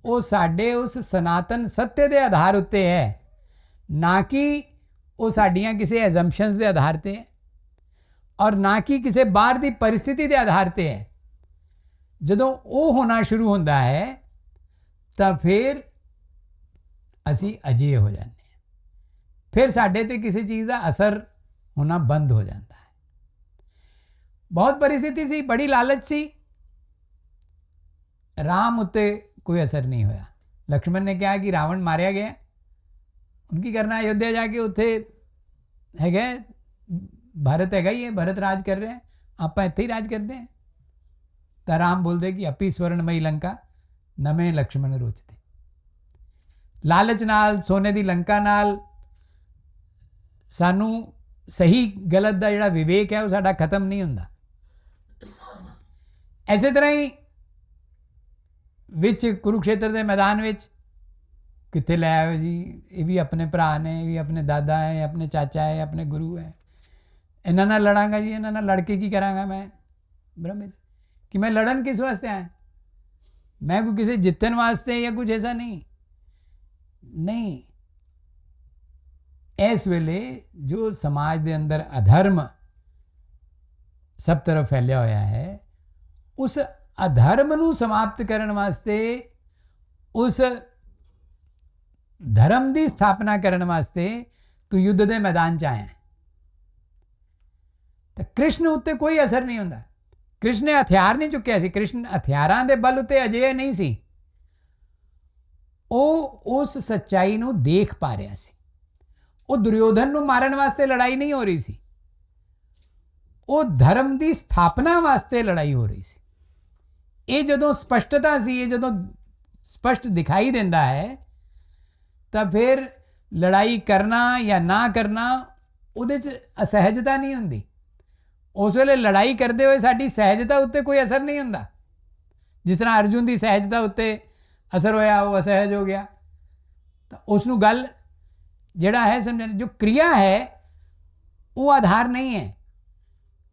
ਉਹ ਸਾਡੇ ਉਸ ਸਨਾਤਨ ਸੱਤੇ ਦੇ ਆਧਾਰ ਉੱਤੇ ਹੈ, ਨਾ ਕਿ ਉਹ ਸਾਡੀਆਂ ਕਿਸੇ ਐਜ਼ੰਪਸ਼ਨਸ ਦੇ ਆਧਾਰ ਤੇ ਹੈ, ਔਰ ਨਾ ਕਿ ਕਿਸੇ ਬਾਹਰ ਦੀ ਪਰਿਸਥਿਤੀ ਦੇ ਆਧਾਰ ਤੇ ਹੈ। ਜਦੋਂ ਉਹ ਹੋਣਾ ਸ਼ੁਰੂ ਹੁੰਦਾ ਹੈ ਤਾਂ ਫਿਰ ਅਸੀਂ ਅਜੇय ਹੋ ਜਾਂਦੇ ਹਾਂ, ਫਿਰ ਸਾਡੇ ਤੇ ਕਿਸੇ ਚੀਜ਼ ਦਾ ਅਸਰ ਹੋਣਾ ਬੰਦ ਹੋ ਜਾਂਦਾ ਹੈ। ਬਹੁਤ ਪਰਿਸਥਿਤੀ ਸੀ, ਬੜੀ ਲਾਲਚ ਸੀ, ਰਾਮ ਉੱਤੇ ਕੋਈ ਅਸਰ ਨਹੀਂ ਹੋਇਆ। ਲਕਸ਼ਮਣ ਨੇ ਕਿਹਾ ਕਿ ਰਾਵਣ ਮਾਰਿਆ ਗਿਆ, ਹੁਣ ਕੀ ਕਰਨਾ, ਅਯੋਧਿਆ ਜਾ ਕੇ ਉੱਥੇ ਹੈਗਾ, ਭਾਰਤ ਹੈਗਾ ਹੀ ਹੈ, ਭਰਤ ਰਾਜ ਕਰ ਰਿਹਾ, ਆਪਾਂ ਇੱਥੇ ਹੀ ਰਾਜ ਕਰਦੇ ਹਾਂ। ਤਾਂ ਰਾਮ ਬੋਲਦੇ ਕਿ ਅਪੀ ਸਵਰਣਮਈ ਲੰਕਾ ਨਵੇਂ ਲਕਸ਼ਮਣ ਰੋਚਦੇ। ਲਾਲਚ ਨਾਲ, ਸੋਨੇ ਦੀ ਲੰਕਾ ਨਾਲ ਸਾਨੂੰ ਸਹੀ ਗਲਤ ਦਾ ਜਿਹੜਾ ਵਿਵੇਕ ਹੈ ਉਹ ਸਾਡਾ ਖਤਮ ਨਹੀਂ ਹੁੰਦਾ। ਐਸੇ ਤਰ੍ਹਾਂ ਹੀ ਵਿੱਚ ਕੁਰੂਕਸ਼ੇਤਰ ਦੇ ਮੈਦਾਨ ਵਿੱਚ ਕਿੱਥੇ ਲੈ ਆਇਓ ਜੀ, ਇਹ ਵੀ ਆਪਣੇ ਭਰਾ ਨੇ, ਇਹ ਵੀ ਆਪਣੇ ਦਾਦਾ ਹੈ, ਆਪਣੇ ਚਾਚਾ ਹੈ, ਆਪਣੇ ਗੁਰੂ ਹੈ, ਇਹਨਾਂ ਨਾਲ ਲੜਾਂਗਾ ਜੀ, ਇਹਨਾਂ ਨਾਲ ਲੜ ਕੇ ਕੀ ਕਰਾਂਗਾ ਮੈਂ ਭ੍ਰमित कि मैं लड़न किस वास्ते आया, मैं कोई किसी जितन वास्ते या कुछ ऐसा नहीं। इस वेले जो समाज के अंदर अधर्म सब तरफ फैलिया होया है, उस अधर्म नू समाप्त करने वास्ते, उस धर्म की स्थापना करने वास्ते तू युद्ध के मैदान च आया। तो कृष्ण उत्ते कोई असर नहीं होंदा। कृष्ण ने हथियार नहीं चुक्या सी, कृष्ण हथियारां दे बल उत्ते अजे नहीं सी, ਉਹ उस सच्चाई नू देख पा रहा सी। ਉਹ दुर्योधन नू मारन वास्ते लड़ाई नहीं हो रही सी, ਉਹ धर्म की स्थापना वास्ते लड़ाई हो रही सी। ये जदों स्पष्टता सी, ये जदों स्पष्ट दिखाई देंदा है, तो फिर लड़ाई करना या ना करना ਉਹਦੇ 'ਚ असहजता नहीं हुंदी। उस वेले लड़ाई करते हुए साड़ी सहजता उत्ते कोई असर नहीं हुंदा। जिस तरह अर्जुन की सहजता उत्ते असर होया, वो असहज हो गया। तो उसनू गल जिहड़ा है समझ, जो क्रिया है वो आधार नहीं है।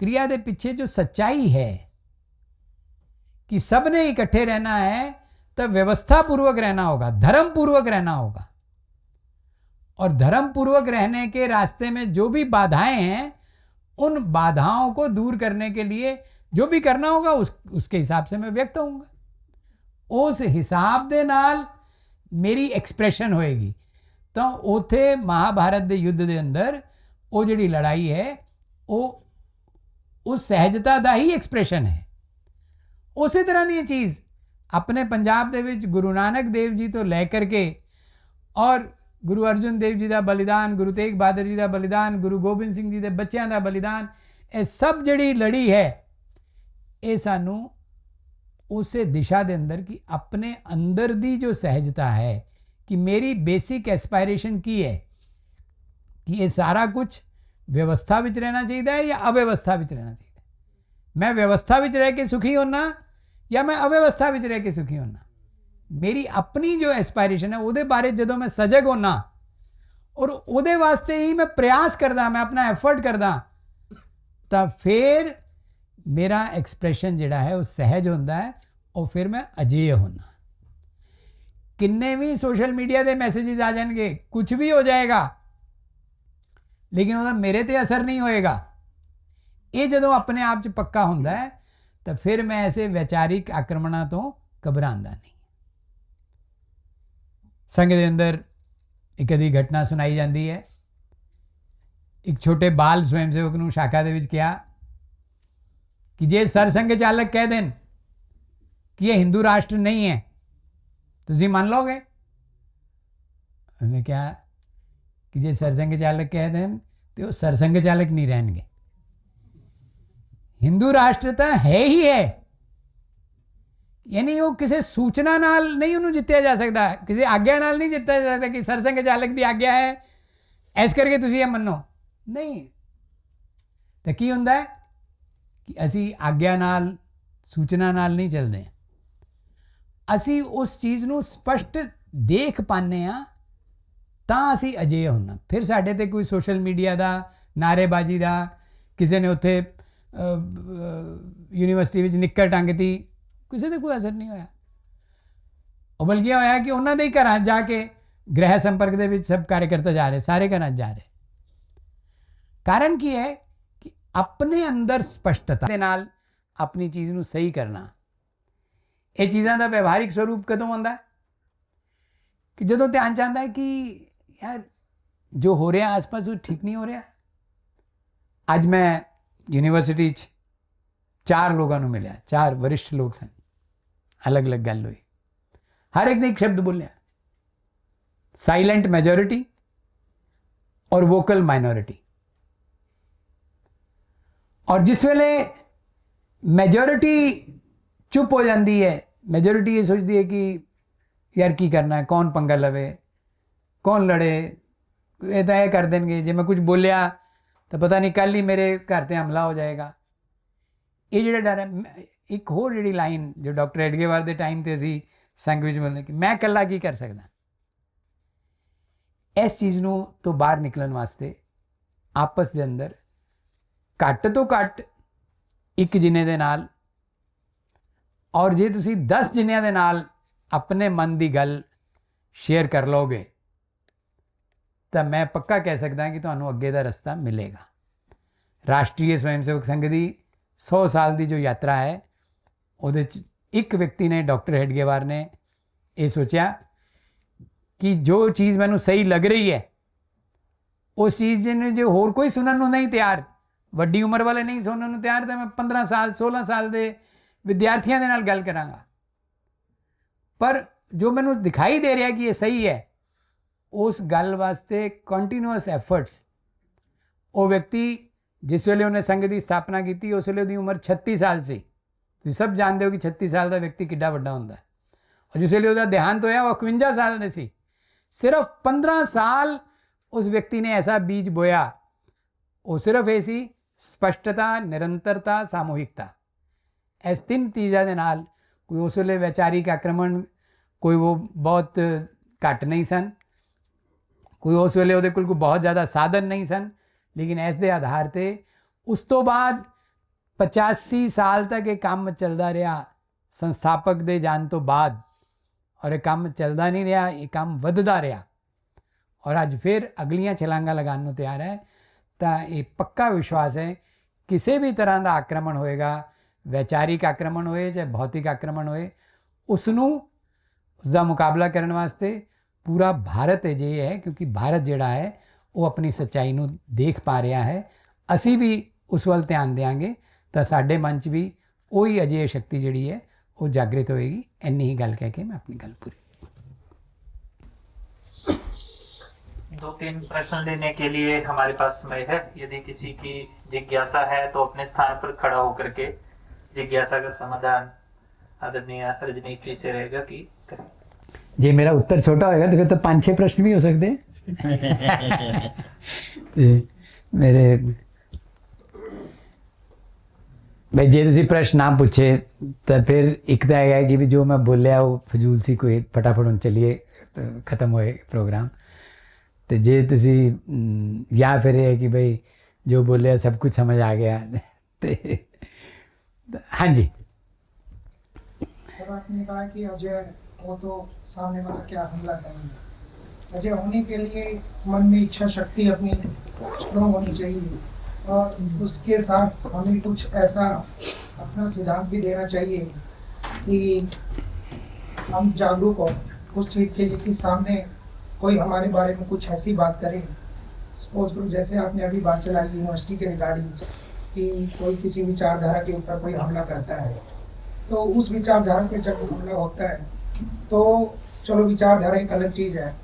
क्रिया के पीछे जो सच्चाई है कि सब ने इकट्ठे रहना है, तो व्यवस्था पूर्वक रहना होगा, धर्म पूर्वक रहना होगा। और धर्म पूर्वक रहने के रास्ते में जो भी बाधाएं हैं, उन बाधाओं को दूर करने के लिए जो भी करना होगा उसके हिसाब से मैं व्यक्त होऊंगा। उस हिसाब दे नाल मेरी एक्सप्रैशन होएगी। तो उथे महाभारत के युद्ध के अंदर वो जिहड़ी लड़ाई है, वो उस सहजता का ही एक्सप्रैशन है। उसी तरह की चीज़ अपने पंजाब दे विच गुरु नानक देव जी तो लैकर के और गुरु अर्जुन देव जी का बलिदान, गुरु तेग बहादुर जी का बलिदान, गुरु गोबिंद सिंह जी के बच्चों का बलिदान, ये सब जिहड़ी लड़ी है, ये सानू उस दिशा के अंदर कि अपने अंदर की जो सहजता है कि मेरी बेसिक एस्पायरेशन की है कि ये सारा कुछ व्यवस्था विच रहना चाहिए या अव्यवस्था विच रहना चाहिए। मैं व्यवस्था विच रह के सुखी होना या मैं अव्यवस्था विच रह के सुखी होना। मेरी अपनी जो एस्पायरेशन है उहदे बारे जदों मैं सजग होना और उहदे वास्ते ही मैं प्रयास करदा, मैं अपना एफर्ट करदा, तो फिर मेरा एक्सप्रैशन जिहड़ा है वो सहज होंदा है और फिर मैं अजेय होना। किन्ने भी सोशल मीडिया के मैसेजेस आ जाएंगे, कुछ भी हो जाएगा, लेकिन वह मेरे ते असर नहीं होएगा। ये जदों अपने आप च पक्का होंदा है, तो फिर मैं ऐसे वैचारिक आक्रमणों तो घबरांदा नहीं। संघ के अंदर एक अधी घटना सुनाई जाती है। एक छोटे बाल स्वयंसेवक नूं शाखा दे विच कहा कि जे सरसंघ चालक कह दें कि यह हिंदू राष्ट्र नहीं है, तो तुसीं मान लोगे? उन्होंने कहा कि जे सरसंघ चालक कह दें तो वो सरसंघ चालक नहीं रहेंगे। हिंदू राष्ट्र तो है ही है, यानी वो किसी सूचना नाल नहीं उन्होंने जितया जा सकता, किसी आग्ञा नाल नहीं जितया जा सकता कि सरसंघ चालक की आग्ञा है ऐस करके तुसीं ये मनो नहीं। तो की हुंदा है कि असी आग्ञा नाल सूचना नाल नहीं चलते, असी उस चीज़ नूं स्पष्ट देख पाने आ तां असी अजेय होना। फिर साडे ते कोई सोशल मीडिया का नारेबाजी का, किसी ने उत्थे यूनीवर्सिटी विच निक्कर टंगती, किसी का कोई असर नहीं होया। और बल्कि होया कि उन्होंने ही घर जाके गृह संपर्क दे विच सब कार्यकर्ता जा रहे, सारे घर जा रहे। कारण की है कि अपने अंदर स्पष्टता दे नाल अपनी चीज़ नूं सही करना। ये चीज़ों का व्यवहारिक स्वरूप कदों आंदा है कि जदों ध्यान चाहता है कि यार जो हो रहा आस पास वो ठीक नहीं हो रहा। अज मैं यूनीवर्सिटी 4 लोगों को मिले, 4 वरिष्ठ लोग सन, अलग अलग गल हुई, हर एक ने एक शब्द बोलिया, साइलेंट मेजोरिटी और वोकल माइनॉरिटी। और जिस वेले मेजोरिटी चुप हो जाती है, मेजोरिटी ये सोचती है कि यार की करना है, कौन पंगा लवे, कौन लड़े, ये तो यह कर देंगे, जे मैं कुछ बोलिया तो पता नहीं कल ही मेरे घर पर हमला हो जाएगा। ये जो डर है। एक होर जी लाइन जो डॉक्टर एडगेवार के टाइम से असी संघ विच बोलते कि मैं कला की कर सकदा, इस चीज़ नूं तो बाहर निकलण वास्ते आपस के अंदर ਘੱਟ ਤੋਂ ਘੱਟ ਇੱਕ ਜਿੰਨੇ ਦੇ ਨਾਲ, ਔਰ ਜੇ ਤੁਸੀਂ 10 ਜਿੰਨਿਆਂ ਦੇ ਨਾਲ ਆਪਣੇ ਮਨ ਦੀ ਗੱਲ ਸ਼ੇਅਰ ਕਰ ਲਓਗੇ ਤਾਂ ਮੈਂ ਪੱਕਾ ਕਹਿ ਸਕਦਾ ਕਿ ਤੁਹਾਨੂੰ ਅੱਗੇ ਦਾ ਰਸਤਾ ਮਿਲੇਗਾ। ਰਾਸ਼ਟਰੀ ਸਵੈਮ ਸੇਵਕ ਸੰਘ ਦੀ 100 ਸਾਲ ਦੀ ਜੋ ਯਾਤਰਾ ਹੈ ਉਹਦੇ 'ਚ ਇੱਕ ਵਿਅਕਤੀ ਨੇ, ਡਾਕਟਰ ਹੈਡਗੇਵਾਰ ਨੇ ਇਹ ਸੋਚਿਆ ਕਿ ਜੋ ਚੀਜ਼ ਮੈਨੂੰ ਸਹੀ ਲੱਗ ਰਹੀ ਹੈ ਉਸ ਚੀਜ਼ ਨੂੰ ਜੇ ਹੋਰ ਕੋਈ ਸੁਣਨ ਨੂੰ ਨਹੀਂ ਤਿਆਰ, ਵੱਡੀ ਉਮਰ ਵਾਲੇ ਨਹੀਂ ਸੁਣਨ ਨੂੰ ਤਿਆਰ, ਤਾਂ ਮੈਂ 15 ਸਾਲ 16 ਸਾਲ ਦੇ ਵਿਦਿਆਰਥੀਆਂ ਦੇ ਨਾਲ ਗੱਲ ਕਰਾਂਗਾ। ਪਰ ਜੋ ਮੈਨੂੰ ਦਿਖਾਈ ਦੇ ਰਿਹਾ ਕਿ ਇਹ ਸਹੀ ਹੈ, ਉਸ ਗੱਲ ਵਾਸਤੇ ਕੰਟੀਨਿਊਅਸ ਐਫਰਟਸ, ਉਹ ਵਿਅਕਤੀ ਜਿਸ ਵੇਲੇ ਉਹਨੇ ਸੰਘ ਦੀ ਸਥਾਪਨਾ ਕੀਤੀ ਉਸ ਵੇਲੇ ਉਹਦੀ ਉਮਰ 36 ਸਾਲ ਸੀ। ਤੁਸੀਂ ਸਭ ਜਾਣਦੇ ਹੋ ਕਿ 36 ਸਾਲ ਦਾ ਵਿਅਕਤੀ ਕਿੱਡਾ ਵੱਡਾ ਹੁੰਦਾ ਹੈ। ਔਰ ਜਿਸ ਵੇਲੇ ਉਹਦਾ ਦੇਹਾਂਤ ਹੋਇਆ ਉਹ 51 ਸਾਲ ਦੇ ਸੀ। ਸਿਰਫ 15 ਸਾਲ ਉਸ ਵਿਅਕਤੀ ਨੇ ਐਸਾ ਬੀਜ ਬੋਇਆ। ਉਹ ਸਿਰਫ ਇਹ ਸੀ ਸਪਸ਼ਟਤਾ, ਨਿਰੰਤਰਤਾ, ਸਾਮੂਹਿਕਤਾ। ਇਸ 3 ਚੀਜ਼ਾਂ ਦੇ ਨਾਲ ਕੋਈ ਉਸ ਵੇਲੇ ਵੈਚਾਰਿਕ ਆਕਰਮਣ ਕੋਈ ਉਹ ਬਹੁਤ ਘੱਟ ਨਹੀਂ ਸਨ, ਕੋਈ ਉਸ ਵੇਲੇ ਉਹਦੇ ਕੋਲ ਕੋਈ ਬਹੁਤ ਜ਼ਿਆਦਾ ਸਾਧਨ ਨਹੀਂ ਸਨ, ਲੇਕਿਨ ਇਸ ਦੇ ਆਧਾਰ 'ਤੇ ਉਸ ਤੋਂ ਬਾਅਦ 85 ਸਾਲ ਤੱਕ ਇਹ ਕੰਮ ਚੱਲਦਾ ਰਿਹਾ ਸੰਸਥਾਪਕ ਦੇ ਜਾਣ ਤੋਂ ਬਾਅਦ। ਔਰ ਇਹ ਕੰਮ ਚੱਲਦਾ ਨਹੀਂ ਰਿਹਾ, ਇਹ ਕੰਮ ਵੱਧਦਾ ਰਿਹਾ ਔਰ ਅੱਜ ਫਿਰ ਅਗਲੀਆਂ ਛਲਾਂਗਾਂ ਲਗਾਉਣ ਨੂੰ ਤਿਆਰ ਹੈ। ਤਾਂ ਇਹ ਪੱਕਾ ਵਿਸ਼ਵਾਸ ਹੈ ਕਿਸੇ ਵੀ ਤਰ੍ਹਾਂ ਦਾ ਆਕਰਮਣ ਹੋਏਗਾ, ਵੈਚਾਰਿਕ ਆਕਰਮਣ ਹੋਏ ਚਾਹੇ ਭੌਤਿਕ ਆਕਰਮਣ ਹੋਏ, ਉਸ ਨੂੰ ਉਸਦਾ ਮੁਕਾਬਲਾ ਕਰਨ ਵਾਸਤੇ ਪੂਰਾ ਭਾਰਤ ਅਜਿਹਾ ਹੈ, ਕਿਉਂਕਿ ਭਾਰਤ ਜਿਹੜਾ ਹੈ ਉਹ ਆਪਣੀ ਸੱਚਾਈ ਨੂੰ ਦੇਖ ਪਾ ਰਿਹਾ ਹੈ। ਅਸੀਂ ਵੀ ਉਸ ਵੱਲ ਧਿਆਨ ਦਿਆਂਗੇ ਤਾਂ ਸਾਡੇ ਮਨ 'ਚ ਵੀ ਉਹੀ ਅਜਿਹੀ ਸ਼ਕਤੀ ਜਿਹੜੀ ਹੈ वो जागृत होएगी। इन्नी ही गल कह के मैं अपनी गल पूरी। 2-3 प्रश्न लेने के लिए हमारे पास समय है। यदि किसी की जिज्ञासा है तो अपने स्थान पर खड़ा होकर के जिज्ञासा का समाधान आदरणीय रजनीश जी से रहेगा कि करें। जे मेरा उत्तर छोटा होगा तो फिर तो 5-6 प्रश्न भी हो सकते हैं। मेरे भाई जे तुसी प्रश्न ना पूछे तो फिर एक तो है कि भी जो मैं बोलिया वो फजूल सी, कोई फटाफट हम चलिए तो ख़त्म होए प्रोग्राम। तो जे तुसी या फिर है कि भाई जो बोलिया सब कुछ समझ आ गया। तो हाँ जी, और आपने कहा कि अजय वो तो सामने वाला क्या हमला करेंगे, अजय होने के लिए मन में इच्छा शक्ति अपनी स्ट्रॉन्ग होनी चाहिए और उसके साथ हमें कुछ ऐसा अपना सिद्धांत भी देना चाहिए कि हम जागरूक हो उस चीज़ के लिए कि सामने कोई हमारे बारे में कुछ ऐसी बात करे। सपोज करो जैसे आपने अभी बात चलाई यूनिवर्सिटी के रिगार्डिंग कि कोई किसी विचारधारा के ऊपर कोई हमला करता है, तो उस विचारधारा पे जब हमला होता है तो चलो विचारधारा एक अलग चीज़ है,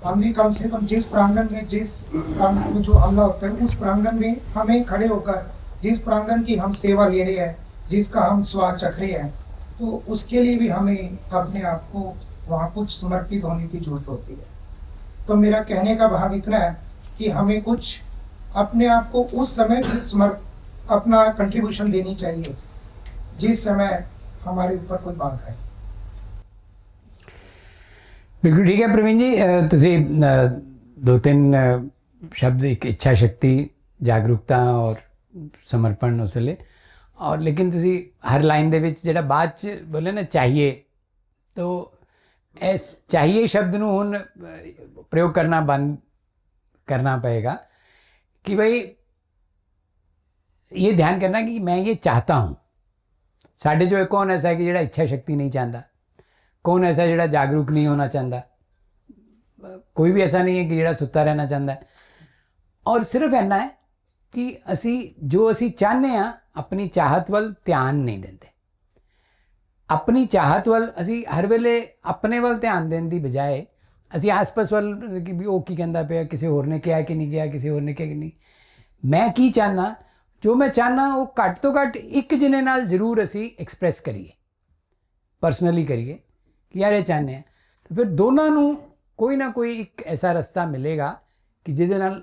हमने कम से कम जिस प्रांगण में जो हमला होता है उस प्रांगण में हमें खड़े होकर जिस प्रांगण की हम सेवा ले रहे हैं, जिसका हम स्वाद चख रहे हैं, तो उसके लिए भी हमें अपने आप को वहाँ कुछ समर्पित होने की जरूरत होती है। तो मेरा कहने का भाव इतना है कि हमें कुछ अपने आप को उस समय भी अपना कंट्रीब्यूशन देनी चाहिए जिस समय हमारे ऊपर कोई बात है। बिल्कुल ठीक है प्रवीण जी, तुसी 2-3 शब्द, एक इच्छा शक्ति, जागरूकता और समर्पण उस ਵੇਲੇ, और लेकिन तुसी हर लाइन ਦੇ ਵਿੱਚ ਜਿਹੜਾ ਬਾਅਦ ਚ ਬੋਲੇ ਨਾ चाहिए, तो इस चाहिए शब्द ਨੂੰ ਹੁਣ प्रयोग करना बंद करना पड़ेगा कि भाई ये ध्यान करना कि मैं ये चाहता हूँ। साढ़े जो कौन ऐसा है कि ਜਿਹੜਾ इच्छा शक्ति नहीं चाहता, कौन ऐसा ਜਿਹੜਾ जागरूक नहीं होना चाहता, कोई भी ऐसा नहीं है कि ਜਿਹੜਾ सुता रहना चाहता है। और सिर्फ इन्ना है कि जो असी चाहते हैं अपनी चाहत वाल ध्यान नहीं देंगे। अपनी चाहत वाल असी हर वेले अपने वाल ध्यान देने की बजाय असी आस पास वाल कि भी वो की कहता पे, किसी होर ने किया कि नहीं किया, किसी होर ने किया कि नहीं। मैं की चाहना, जो मैं चाहना वो घट तो घट एक जिने नाल जरूर असी एक्सप्रैस करिए, पर्सनली करिए कि यार ये चाहते हैं, तो फिर दोनों नू कोई ना कोई एक ऐसा रास्ता मिलेगा कि जिहदे नाल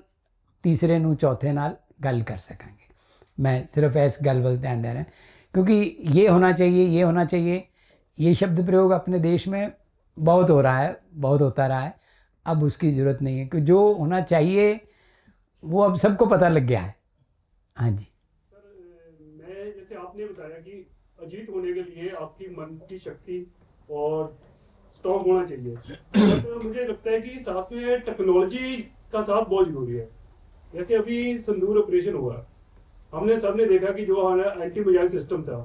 तीसरे नू चौथे नाल गल कर सकांगे। मैं सिर्फ इस गल वाल ध्यान दे रहा, क्योंकि ये होना चाहिए, ये होना चाहिए, ये शब्द प्रयोग अपने देश में बहुत हो रहा है, बहुत होता रहा है। अब उसकी ज़रूरत नहीं है, क्योंकि जो होना चाहिए वो अब सबको पता लग गया है। हाँ जी। मैं जैसे आपने बताया कि अजीत होने के लिए आपकी मन की शक्ति और स्ट्रॉन्ग होना चाहिए, बट मुझे लगता है कि साथ में टेक्नोलॉजी का साथ बहुत जरूरी है। जैसे अभी सिंदूर ऑपरेशन हुआ, हमने सबने देखा कि जो हमारा एंटी मिसाइल सिस्टम था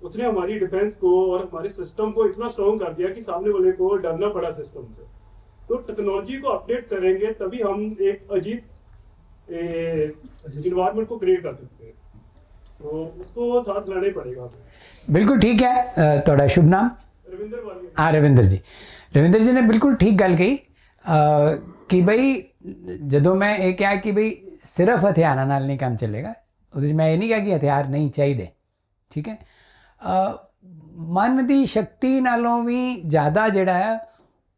उसने हमारी डिफेंस को और हमारे सिस्टम को इतना स्ट्रॉन्ग कर दिया कि सामने वाले को डरना पड़ा सिस्टम से। तो टेक्नोलॉजी को अपडेट करेंगे तभी हम एक अजीब इन्वायरमेंट को क्रिएट कर सकते हैं, तो उसको साथ लाना ही पड़ेगा हमें। बिल्कुल ठीक है। ਤੁਹਾਡਾ शुभ नाम? रविंदर वाली। हाँ, रविंदर जी ने बिल्कुल ठीक गल कही कि बई ਜਦੋਂ मैं ये कहा कि बई सिर्फ हथियारों नाल नहीं काम चलेगा, ਉਹਦੇ 'ਚ मैं ये नहीं कहा कि हथियार नहीं चाहिए, ठीक है। मन की शक्ति नालों भी ज़्यादा जिहड़ा है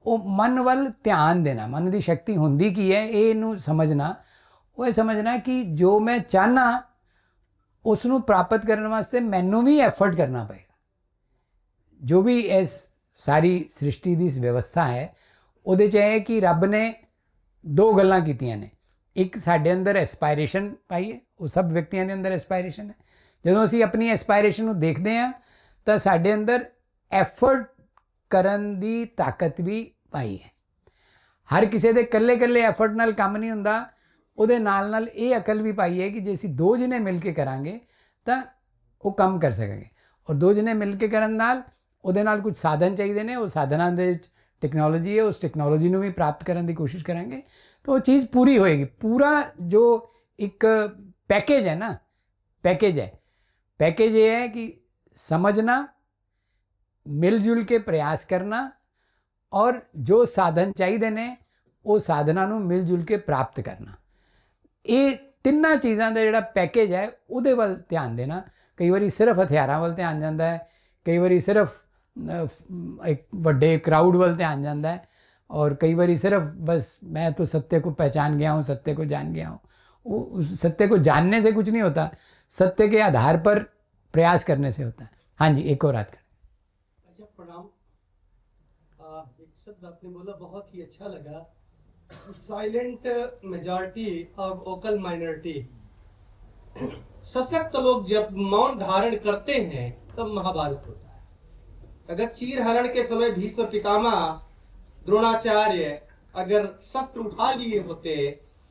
वो मन ਵੱਲ ध्यान देना, मन की शक्ति होंदी की है ये इनू समझना, वो समझना कि जो मैं चाहना उसनू प्राप्त करने वास्ते मैनू भी एफर्ट करना पएगा। जो भी इस सारी सृष्टि की व्यवस्था है ਉਹਦੇ 'ਚ है कि रब ने दो गल्लां कीतियां ने। एक साडे अंदर एस्पायरेशन पाई है, वो सब व्यक्तियों के अंदर एस्पायरेशन है। ਜਦੋਂ ਅਸੀਂ ਆਪਣੀ ਐਸਪਾਇਰੇਸ਼ਨ ਨੂੰ ਦੇਖਦੇ ਹਾਂ ਤਾਂ ਸਾਡੇ ਅੰਦਰ ਐਫਰਟ ਕਰਨ ਦੀ ਤਾਕਤ ਵੀ ਪਾਈ ਹੈ। ਹਰ ਕਿਸੇ ਦੇ ਇਕੱਲੇ ਐਫਰਟ ਨਾਲ ਕੰਮ ਨਹੀਂ ਹੁੰਦਾ, ਉਹਦੇ ਨਾਲ ਨਾਲ ਇਹ ਅਕਲ ਵੀ ਪਾਈ ਹੈ ਕਿ ਜੇ ਅਸੀਂ ਦੋ ਜਣੇ ਮਿਲ ਕੇ ਕਰਾਂਗੇ ਤਾਂ ਉਹ ਕੰਮ ਕਰ ਸਕਾਂਗੇ। ਔਰ ਦੋ ਜਣੇ ਮਿਲ ਕੇ ਕਰਨ ਨਾਲ ਉਹਦੇ ਨਾਲ ਕੁਝ ਸਾਧਨ ਚਾਹੀਦੇ ਨੇ, ਉਹ ਸਾਧਨਾਂ ਦੇ ਵਿੱਚ ਟੈਕਨੋਲੋਜੀ ਹੈ, ਉਸ ਟੈਕਨੋਲੋਜੀ ਨੂੰ ਵੀ ਪ੍ਰਾप्त ਕਰਨ ਦੀ ਕੋਸ਼ਿਸ਼ ਕਰਾਂਗੇ ਤਾਂ ਉਹ ਚੀਜ਼ ਪੂਰੀ ਹੋਏਗੀ। पूरा जो एक पैकेज है ना, पैकेज ये है कि समझना, मिलजुल के प्रयास करना और जो साधन चाहिए ने वो साधना नू मिलजुल के प्राप्त करना। ये तिन्ना चीज़ों का जोड़ा पैकेज है उहदे वल ध्यान देना। कई बार सिर्फ हथियारों वाल ध्यान जाता है, कई बार सिर्फ एक वड्डे क्राउड वाल ध्यान जाता है, और कई बार सिर्फ बस मैं तो सत्य को पहचान गया हूँ, सत्य को जान गया हूँ। वो सत्य को जानने से कुछ नहीं होता, सत्य के आधार पर प्रयास करने से होता है। हाँ जी, एक और बात करें। अच्छा, प्रणाम। एक शब्द आपने बोला बहुत ही अच्छा लगा, साइलेंट मेजॉरिटी और वोकल माइनॉरिटी। सशक्त लोग जब मौन धारण करते हैं तब महाभारत होता है। अगर चीरहरण के समय भीष्म पितामह द्रोणाचार्य अगर शस्त्र उठा लिए होते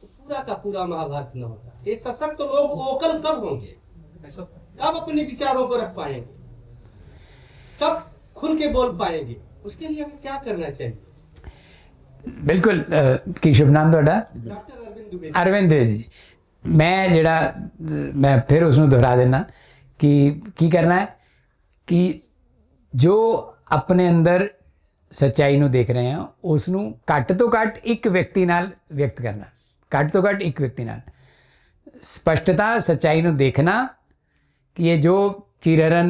तो पूरा का पूरा महाभारत न होता। ये सशक्त लोग वोकल कब होंगे, कब अपने विचारों को रख पाएंगे, कब खुल के बोल पाएंगे, उसके लिए हमें क्या करना चाहिए? बिल्कुल। की शुभ नाम ਤੁਹਾਡਾ? डॉक्टर अरविंद द्विवेदी। अरविंद द्विवेदी जी। मैं फिर उसमें दोहरा देना कि की करना है कि जो अपने अंदर सच्चाई ਨੂੰ देख रहे हैं उसनू घट तो घट एक व्यक्ति नाल व्यक्त करना, घट तो घट एक व्यक्ति नाल स्पष्टता सच्चाई ਨੂੰ देखना कि ये जो चीरहरण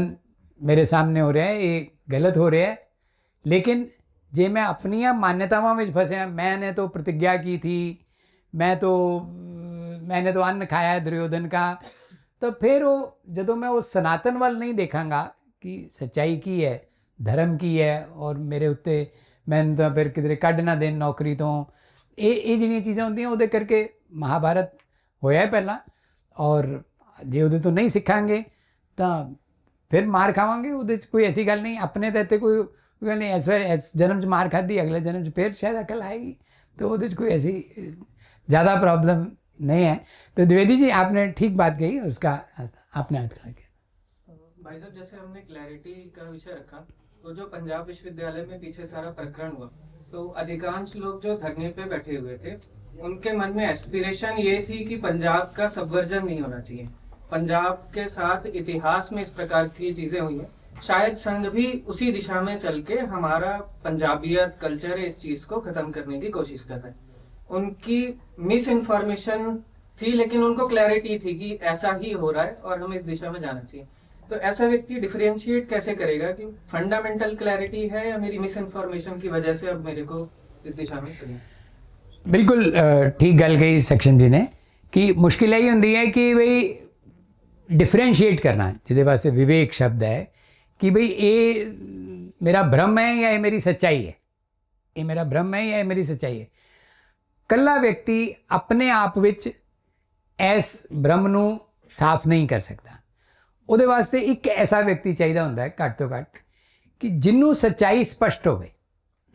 मेरे सामने हो रहा है ये गलत हो रहा है। लेकिन जे मैं अपनिया मान्यतावां में फंसिया, मैंने तो प्रतिज्ञा की थी, मैंने तो अन्न खाया है दुर्योधन का, तो फिर वो जदों मैं उस सनातन वाल नहीं देखांगा कि सच्चाई की है, धर्म की है, और मेरे उत्ते मैंने तो फिर किधरे कढ़ ना देन नौकरी तो ये जिहड़ियां चीज़ां होंदियां उहदे करके महाभारत होया है पहला। और जे उहदे तो नहीं सीखांगे तो फिर मार खावांगे, उहदे च कोई ऐसी गल नहीं। अपने तो इत्ते कोई गल नहीं, इस जन्म च मार खाधी, अगले जन्म च फिर शायद अकल आएगी, तो उहदे च कोई ऐसी ज़्यादा प्रॉब्लम नहीं है। तो द्विवेदी जी आपने ठीक बात कही, उसका आपने हाथ खड़ा किया। भाई साहब, जैसे हमने क्लैरिटी का विषय रखा, तो जो पंजाब विश्वविद्यालय में पीछे सारा प्रकरण हुआ, तो अधिकांश लोग जो धरने पे बैठे हुए थे उनके मन में एस्पिरेशन ये थी कि पंजाब का सबवर्जन नहीं होना चाहिए। पंजाब के साथ इतिहास में इस प्रकार की चीजें हुई हैं, शायद संघ भी उसी दिशा में चल के हमारा पंजाबियत कल्चर है इस चीज को खत्म करने की कोशिश कर रहे हैं। उनकी मिस इन्फॉर्मेशन थी, लेकिन उनको क्लैरिटी थी कि ऐसा ही हो रहा है और हमें इस दिशा में जाना चाहिए। तो ऐसा व्यक्ति डिफरेंशिएट कैसे करेगा कि फंडामेंटल क्लैरिटी है या मेरी मिस इन्फॉर्मेशन की वजह से अब मेरे को इस दिशा में चलना? बिल्कुल ठीक गल कही सक्षम जी ने कि मुश्किल यही होंगी है कि भाई डिफरेंशिएट करना, जिहदे वास्ते विवेक शब्द है कि भाई ये मेरा भ्रम है या ये मेरी सच्चाई है, ये मेरा भ्रम है या ये मेरी सच्चाई है। कल्ला व्यक्ति अपने आप विच इस भ्रम नू ਸਾਫ਼ ਨਹੀਂ ਕਰ ਸਕਦਾ। ਉਹਦੇ ਵਾਸਤੇ ਇੱਕ ਐਸਾ ਵਿਅਕਤੀ ਚਾਹੀਦਾ ਹੁੰਦਾ ਹੈ ਘੱਟ ਤੋਂ ਘੱਟ ਕਿ ਜਿਹਨੂੰ ਸੱਚਾਈ ਸਪਸ਼ਟ ਹੋਵੇ,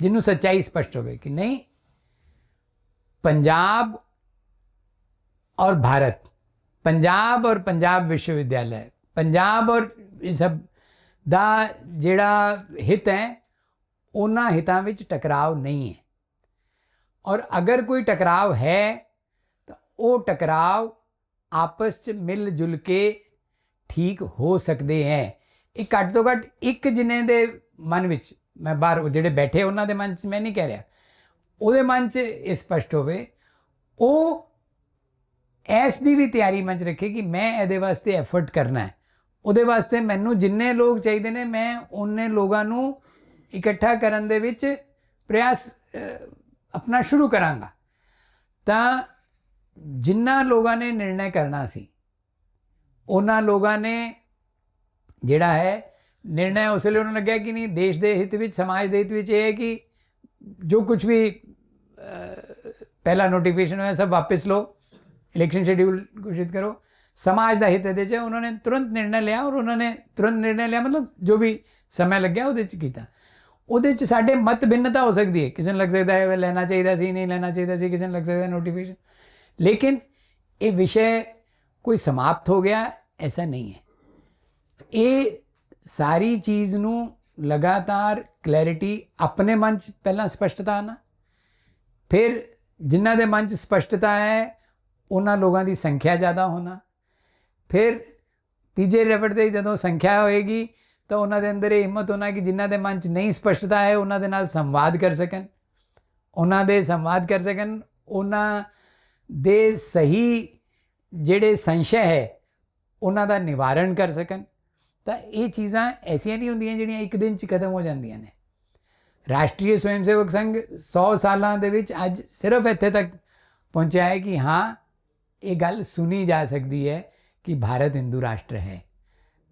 ਜਿਹਨੂੰ ਸੱਚਾਈ ਸਪਸ਼ਟ ਹੋਵੇ ਕਿ ਨਹੀਂ पंजाब और भारत, पंजाब और पंजाब विश्वविद्यालय, पंजाब और ਇਹ ਸਭ ਦਾ ਜਿਹੜਾ ਹਿੱਤ ਹੈ ਉਹਨਾਂ ਹਿੱਤਾਂ ਵਿੱਚ ਟਕਰਾਵ ਨਹੀਂ ਹੈ। ਔਰ ਅਗਰ ਕੋਈ ਟਕਰਾਵ ਹੈ ਤਾਂ ਉਹ ਟਕਰਾਵ ਆਪਸ 'ਚ ਮਿਲ ਜੁਲ ਕੇ ਠੀਕ ਹੋ ਸਕਦੇ ਹੈ। ਇਹ ਘੱਟ ਤੋਂ ਘੱਟ ਇੱਕ ਜਿੰਨੇ ਦੇ ਮਨ ਵਿੱਚ, ਮੈਂ ਬਾਹਰ ਜਿਹੜੇ ਬੈਠੇ ਉਹਨਾਂ ਦੇ ਮਨ 'ਚ ਮੈਂ ਨਹੀਂ ਕਹਿ ਰਿਹਾ, ਉਹਦੇ ਮਨ 'ਚ ਇਹ ਸਪਸ਼ਟ ਹੋਵੇ, ਉਹ ਇਸ ਦੀ ਵੀ ਤਿਆਰੀ ਮਨ 'ਚ ਰੱਖੇ ਕਿ ਮੈਂ ਇਹਦੇ ਵਾਸਤੇ ਐਫਰਟ ਕਰਨਾ ਹੈ। ਉਹਦੇ ਵਾਸਤੇ ਮੈਨੂੰ ਜਿੰਨੇ ਲੋਕ ਚਾਹੀਦੇ ਨੇ ਮੈਂ ਉਹਨੇ ਲੋਕਾਂ ਨੂੰ ਇਕੱਠਾ ਕਰਨ ਦੇ ਵਿੱਚ ਪ੍ਰਯਾਸ ਆਪਣਾ ਸ਼ੁਰੂ ਕਰਾਂਗਾ। ਤਾਂ ਜਿਨ੍ਹਾਂ ਲੋਕਾਂ ਨੇ ਨਿਰਣੈ ਕਰਨਾ ਸੀ ਉਹਨਾਂ ਲੋਕਾਂ ਨੇ ਜਿਹੜਾ ਹੈ ਨਿਰਣੈ ਉਸ ਵੇਲੇ ਉਹਨਾਂ ਨੂੰ ਲੱਗਿਆ ਕਿ ਨਹੀਂ ਦੇਸ਼ ਦੇ ਹਿੱਤ ਵਿੱਚ, ਸਮਾਜ ਦੇ ਹਿੱਤ ਵਿੱਚ ਇਹ ਹੈ ਕਿ ਜੋ ਕੁਝ ਵੀ ਪਹਿਲਾ ਨੋਟੀਫਿਕੇਸ਼ਨ ਹੋਇਆ ਸਭ ਵਾਪਸ ਲਓ, ਇਲੈਕਸ਼ਨ ਸ਼ੈਡਿਊਲ ਘੋषित करो, समाज ਦਾ ਹਿੱਤ ਇਹਦੇ 'ਚ। ਉਹਨਾਂ ਨੇ ਤੁਰੰਤ ਨਿਰਣਾ ਲਿਆ ਔਰ ਉਹਨਾਂ ਨੇ ਤੁਰੰਤ ਨਿਰਣਾ ਲਿਆ, ਮਤਲਬ ਜੋ ਵੀ ਸਮਾਂ ਲੱਗਿਆ ਉਹਦੇ 'ਚ ਕੀਤਾ। ਉਹਦੇ 'ਚ ਸਾਡੇ ਮਤ ਭਿੰਨਤਾ ਹੋ ਸਕਦੀ ਹੈ, ਕਿਸੇ ਨੂੰ ਲੱਗ ਸਕਦਾ ਹੈ ਲੈਣਾ ਚਾਹੀਦਾ ਸੀ, ਨਹੀਂ ਲੈਣਾ ਚਾਹੀਦਾ ਸੀ, ਕਿਸੇ ਨੂੰ ਲੱਗ ਸਕਦਾ ਨੋਟੀਫਿਕੇਸ਼ਨ, ਲੇਕਿਨ ਇਹ ਵਿਸ਼ੇ ਕੋਈ ਸਮਾਪਤ ਹੋ ਗਿਆ ਐਸਾ ਨਹੀਂ ਹੈ। ਇਹ ਸਾਰੀ ਚੀਜ਼ ਨੂੰ ਲਗਾਤਾਰ ਕਲੈਰਿਟੀ ਆਪਣੇ ਮਨ 'ਚ ਪਹਿਲਾਂ ਸਪਸ਼ਟਤਾ ਆਉਣਾ, ਫਿਰ ਜਿਨ੍ਹਾਂ ਦੇ ਮਨ 'ਚ ਸਪਸ਼ਟਤਾ ਹੈ ਉਹਨਾਂ ਲੋਕਾਂ ਦੀ ਸੰਖਿਆ ਜ਼ਿਆਦਾ ਹੋਣਾ, ਫਿਰ ਤੀਜੇ ਲੈਵਲ 'ਤੇ ਜਦੋਂ ਸੰਖਿਆ ਹੋਏਗੀ ਤਾਂ ਉਹਨਾਂ ਦੇ ਅੰਦਰ ਇਹ ਹਿੰਮਤ ਹੋਣਾ ਕਿ ਜਿਨ੍ਹਾਂ ਦੇ ਮਨ 'ਚ ਨਹੀਂ ਸਪਸ਼ਟਤਾ ਹੈ ਉਹਨਾਂ ਦੇ ਨਾਲ ਸੰਵਾਦ ਕਰ ਸਕਣ, ਉਹਨਾਂ ਦੇ ਸੰਵਾਦ ਕਰ ਸਕਣ, ਉਹਨਾਂ ਦੇ ਸਹੀ ਜਿਹੜੇ ਸੰਸ਼ੈ ਹੈ ਉਹਨਾਂ ਦਾ ਨਿਵਾਰਨ ਕਰ ਸਕਣ। ਤਾਂ ਇਹ ਚੀਜ਼ਾਂ ਐਸੀਆਂ ਨਹੀਂ ਹੁੰਦੀਆਂ ਜਿਹੜੀਆਂ ਇੱਕ ਦਿਨ 'ਚ ਖਤਮ ਹੋ ਜਾਂਦੀਆਂ ਨੇ। ਰਾਸ਼ਟਰੀ ਸਵੈਮ ਸੇਵਕ ਸੰਘ 100 ਸਾਲਾਂ ਦੇ ਵਿੱਚ ਅੱਜ ਸਿਰਫ ਇੱਥੇ ਤੱਕ ਪਹੁੰਚਿਆ ਹੈ ਕਿ ਹਾਂ ਇਹ ਗੱਲ ਸੁਣੀ ਜਾ ਸਕਦੀ ਹੈ ਕਿ ਭਾਰਤ ਹਿੰਦੂ ਰਾਸ਼ਟਰ ਹੈ,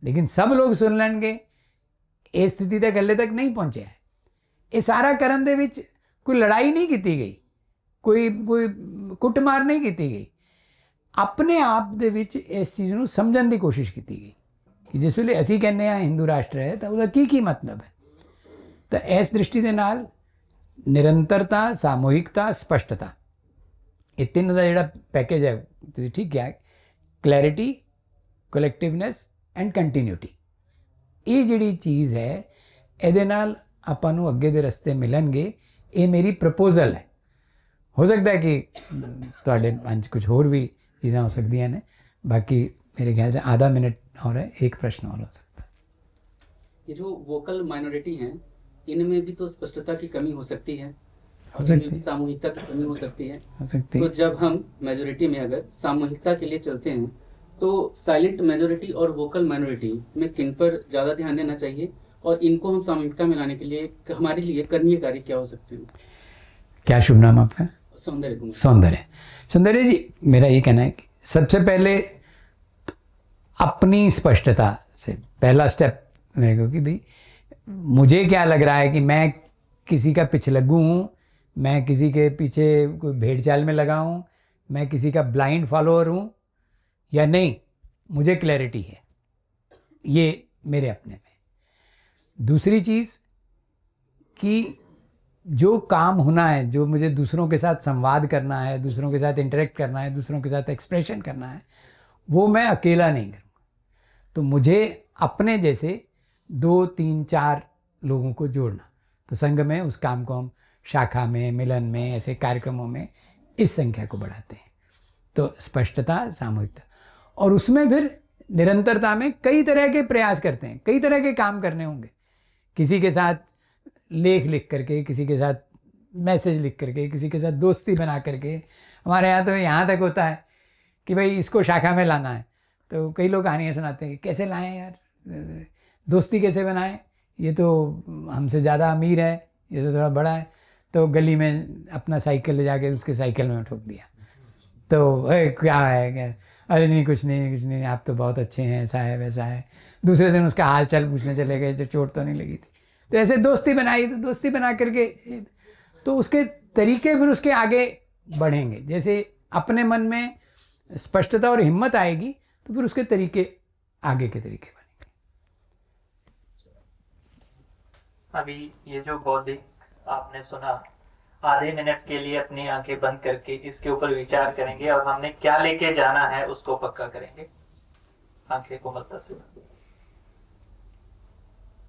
ਲੇਕਿਨ ਸਭ ਲੋਕ ਸੁਣ ਲੈਣਗੇ ਇਹ ਸਥਿਤੀ ਤੱਕ ਹਲੇ ਤੱਕ ਨਹੀਂ ਪਹੁੰਚਿਆ ਹੈ। ਇਹ ਸਾਰਾ ਕਰਨ ਦੇ ਵਿੱਚ ਕੋਈ ਲੜਾਈ ਨਹੀਂ ਕੀਤੀ ਗਈ, ਕੋਈ ਕੁੱਟਮਾਰ ਨਹੀਂ ਕੀਤੀ ਗਈ, ਆਪਣੇ ਆਪ ਦੇ ਵਿੱਚ ਇਸ ਚੀਜ਼ ਨੂੰ ਸਮਝਣ ਦੀ ਕੋਸ਼ਿਸ਼ ਕੀਤੀ ਗਈ ਕਿ ਜਿਸ ਵੇਲੇ ਅਸੀਂ ਕਹਿੰਦੇ ਹਾਂ ਹਿੰਦੂ ਰਾਸ਼ਟਰ ਹੈ ਤਾਂ ਉਹਦਾ ਕੀ ਮਤਲਬ ਹੈ। ਤਾਂ ਇਸ ਦ੍ਰਿਸ਼ਟੀ ਦੇ ਨਾਲ ਨਿਰੰਤਰਤਾ, ਸਾਮੂਹਿਕਤਾ, ਸਪਸ਼ਟਤਾ, ਇਹ ਤਿੰਨ ਦਾ ਜਿਹੜਾ ਪੈਕੇਜ ਹੈ ਤੁਸੀਂ ਠੀਕ ਕਿਹਾ, ਕਲੈਰਿਟੀ, ਕਲੈਕਟਿਵਨੈਸ ਐਂਡ ਕੰਟੀਨਿਊਟੀ, ਇਹ ਜਿਹੜੀ ਚੀਜ਼ ਹੈ ਇਹਦੇ ਨਾਲ ਆਪਾਂ ਨੂੰ ਅੱਗੇ ਦੇ ਰਸਤੇ ਮਿਲਣਗੇ। ਇਹ ਮੇਰੀ ਪ੍ਰਪੋਜ਼ਲ ਹੈ। ਹੋ ਸਕਦਾ ਹੈ ਕਿ ਤੁਹਾਡੇ ਮਨ 'ਚ ਕੁਝ ਹੋਰ ਵੀ ਚੀਜ਼ਾਂ ਹੋ ਸਕਦੀਆਂ ਨੇ। बाकी मेरे ख्याल से आधा मिनट और है, एक प्रश्न और हो सकता है। ये जो वोकल माइनॉरिटी हैं इनमें भी तो स्पष्टता की कमी हो सकती है, सामूहिकता की कमी हो सकती है। तो जब हम मेजोरिटी में अगर सामूहिकता के लिए चलते हैं तो साइलेंट मेजोरिटी और वोकल माइनॉरिटी में किन पर ज़्यादा ध्यान देना चाहिए और इनको हम सामूहिकता में लाने के लिए हमारे लिए करणीय कार्य क्या हो सकते हैं? क्या शुभ नाम आपका? सौंदर्य कुमार। सौंदर्य जी, मेरा ये कहना है कि सबसे पहले तो अपनी स्पष्टता से पहला स्टेप मेरे को कि भाई मुझे क्या लग रहा है कि मैं किसी का पिछलग्गू हूँ, मैं किसी के पीछे कोई भेड़ चाल में लगा हूँ, मैं किसी का ब्लाइंड फॉलोअर हूँ या नहीं, मुझे क्लैरिटी है ये मेरे अपने में। दूसरी चीज़ कि जो काम होना है, जो मुझे दूसरों के साथ संवाद करना है, दूसरों के साथ इंटरेक्ट करना है, दूसरों के साथ एक्सप्रेशन करना है, वो मैं अकेला नहीं करूँगा। तो मुझे अपने जैसे 2, 3, 4 लोगों को जोड़ना, तो संघ में उस काम को हम शाखा में, मिलन में, ऐसे कार्यक्रमों में इस संख्या को बढ़ाते हैं। तो स्पष्टता, सामूहिकता, और उसमें फिर निरंतरता में कई तरह के प्रयास करते हैं, कई तरह के काम करने होंगे। किसी के साथ लेख लिख करके, किसी के साथ मैसेज लिख करके, किसी के साथ दोस्ती बना करके। हमारे यहाँ तो यहाँ तक होता है कि भाई इसको शाखा में लाना है, तो कई लोग कहानियाँ सुनाते हैं कैसे लाएं यार, दोस्ती कैसे बनाएं, ये तो हमसे ज़्यादा अमीर है, ये तो थोड़ा बड़ा है, तो गली में अपना साइकिल ले जाके उसके साइकिल में ठोक दिया, तो क्या है क्या, अरे नहीं कुछ नहीं, आप तो बहुत अच्छे हैं, ऐसा है वैसा है। दूसरे दिन उसका हाल चाल पूछने चले गए, जो चोट तो नहीं लगी थी। तो ऐसे दोस्ती बनाई, तो दोस्ती बना करके तो उसके तरीके फिर उसके आगे बढ़ेंगे। जैसे अपने मन में स्पष्टता और हिम्मत आएगी तो फिर उसके तरीके आगे के तरीके बनेंगे। अभी ये जो बौद्धिक आपने सुना, आधे मिनट के लिए अपनी आंखें बंद करके इसके ऊपर विचार करेंगे और हमने क्या लेके जाना है उसको पक्का करेंगे। आंखें को मत से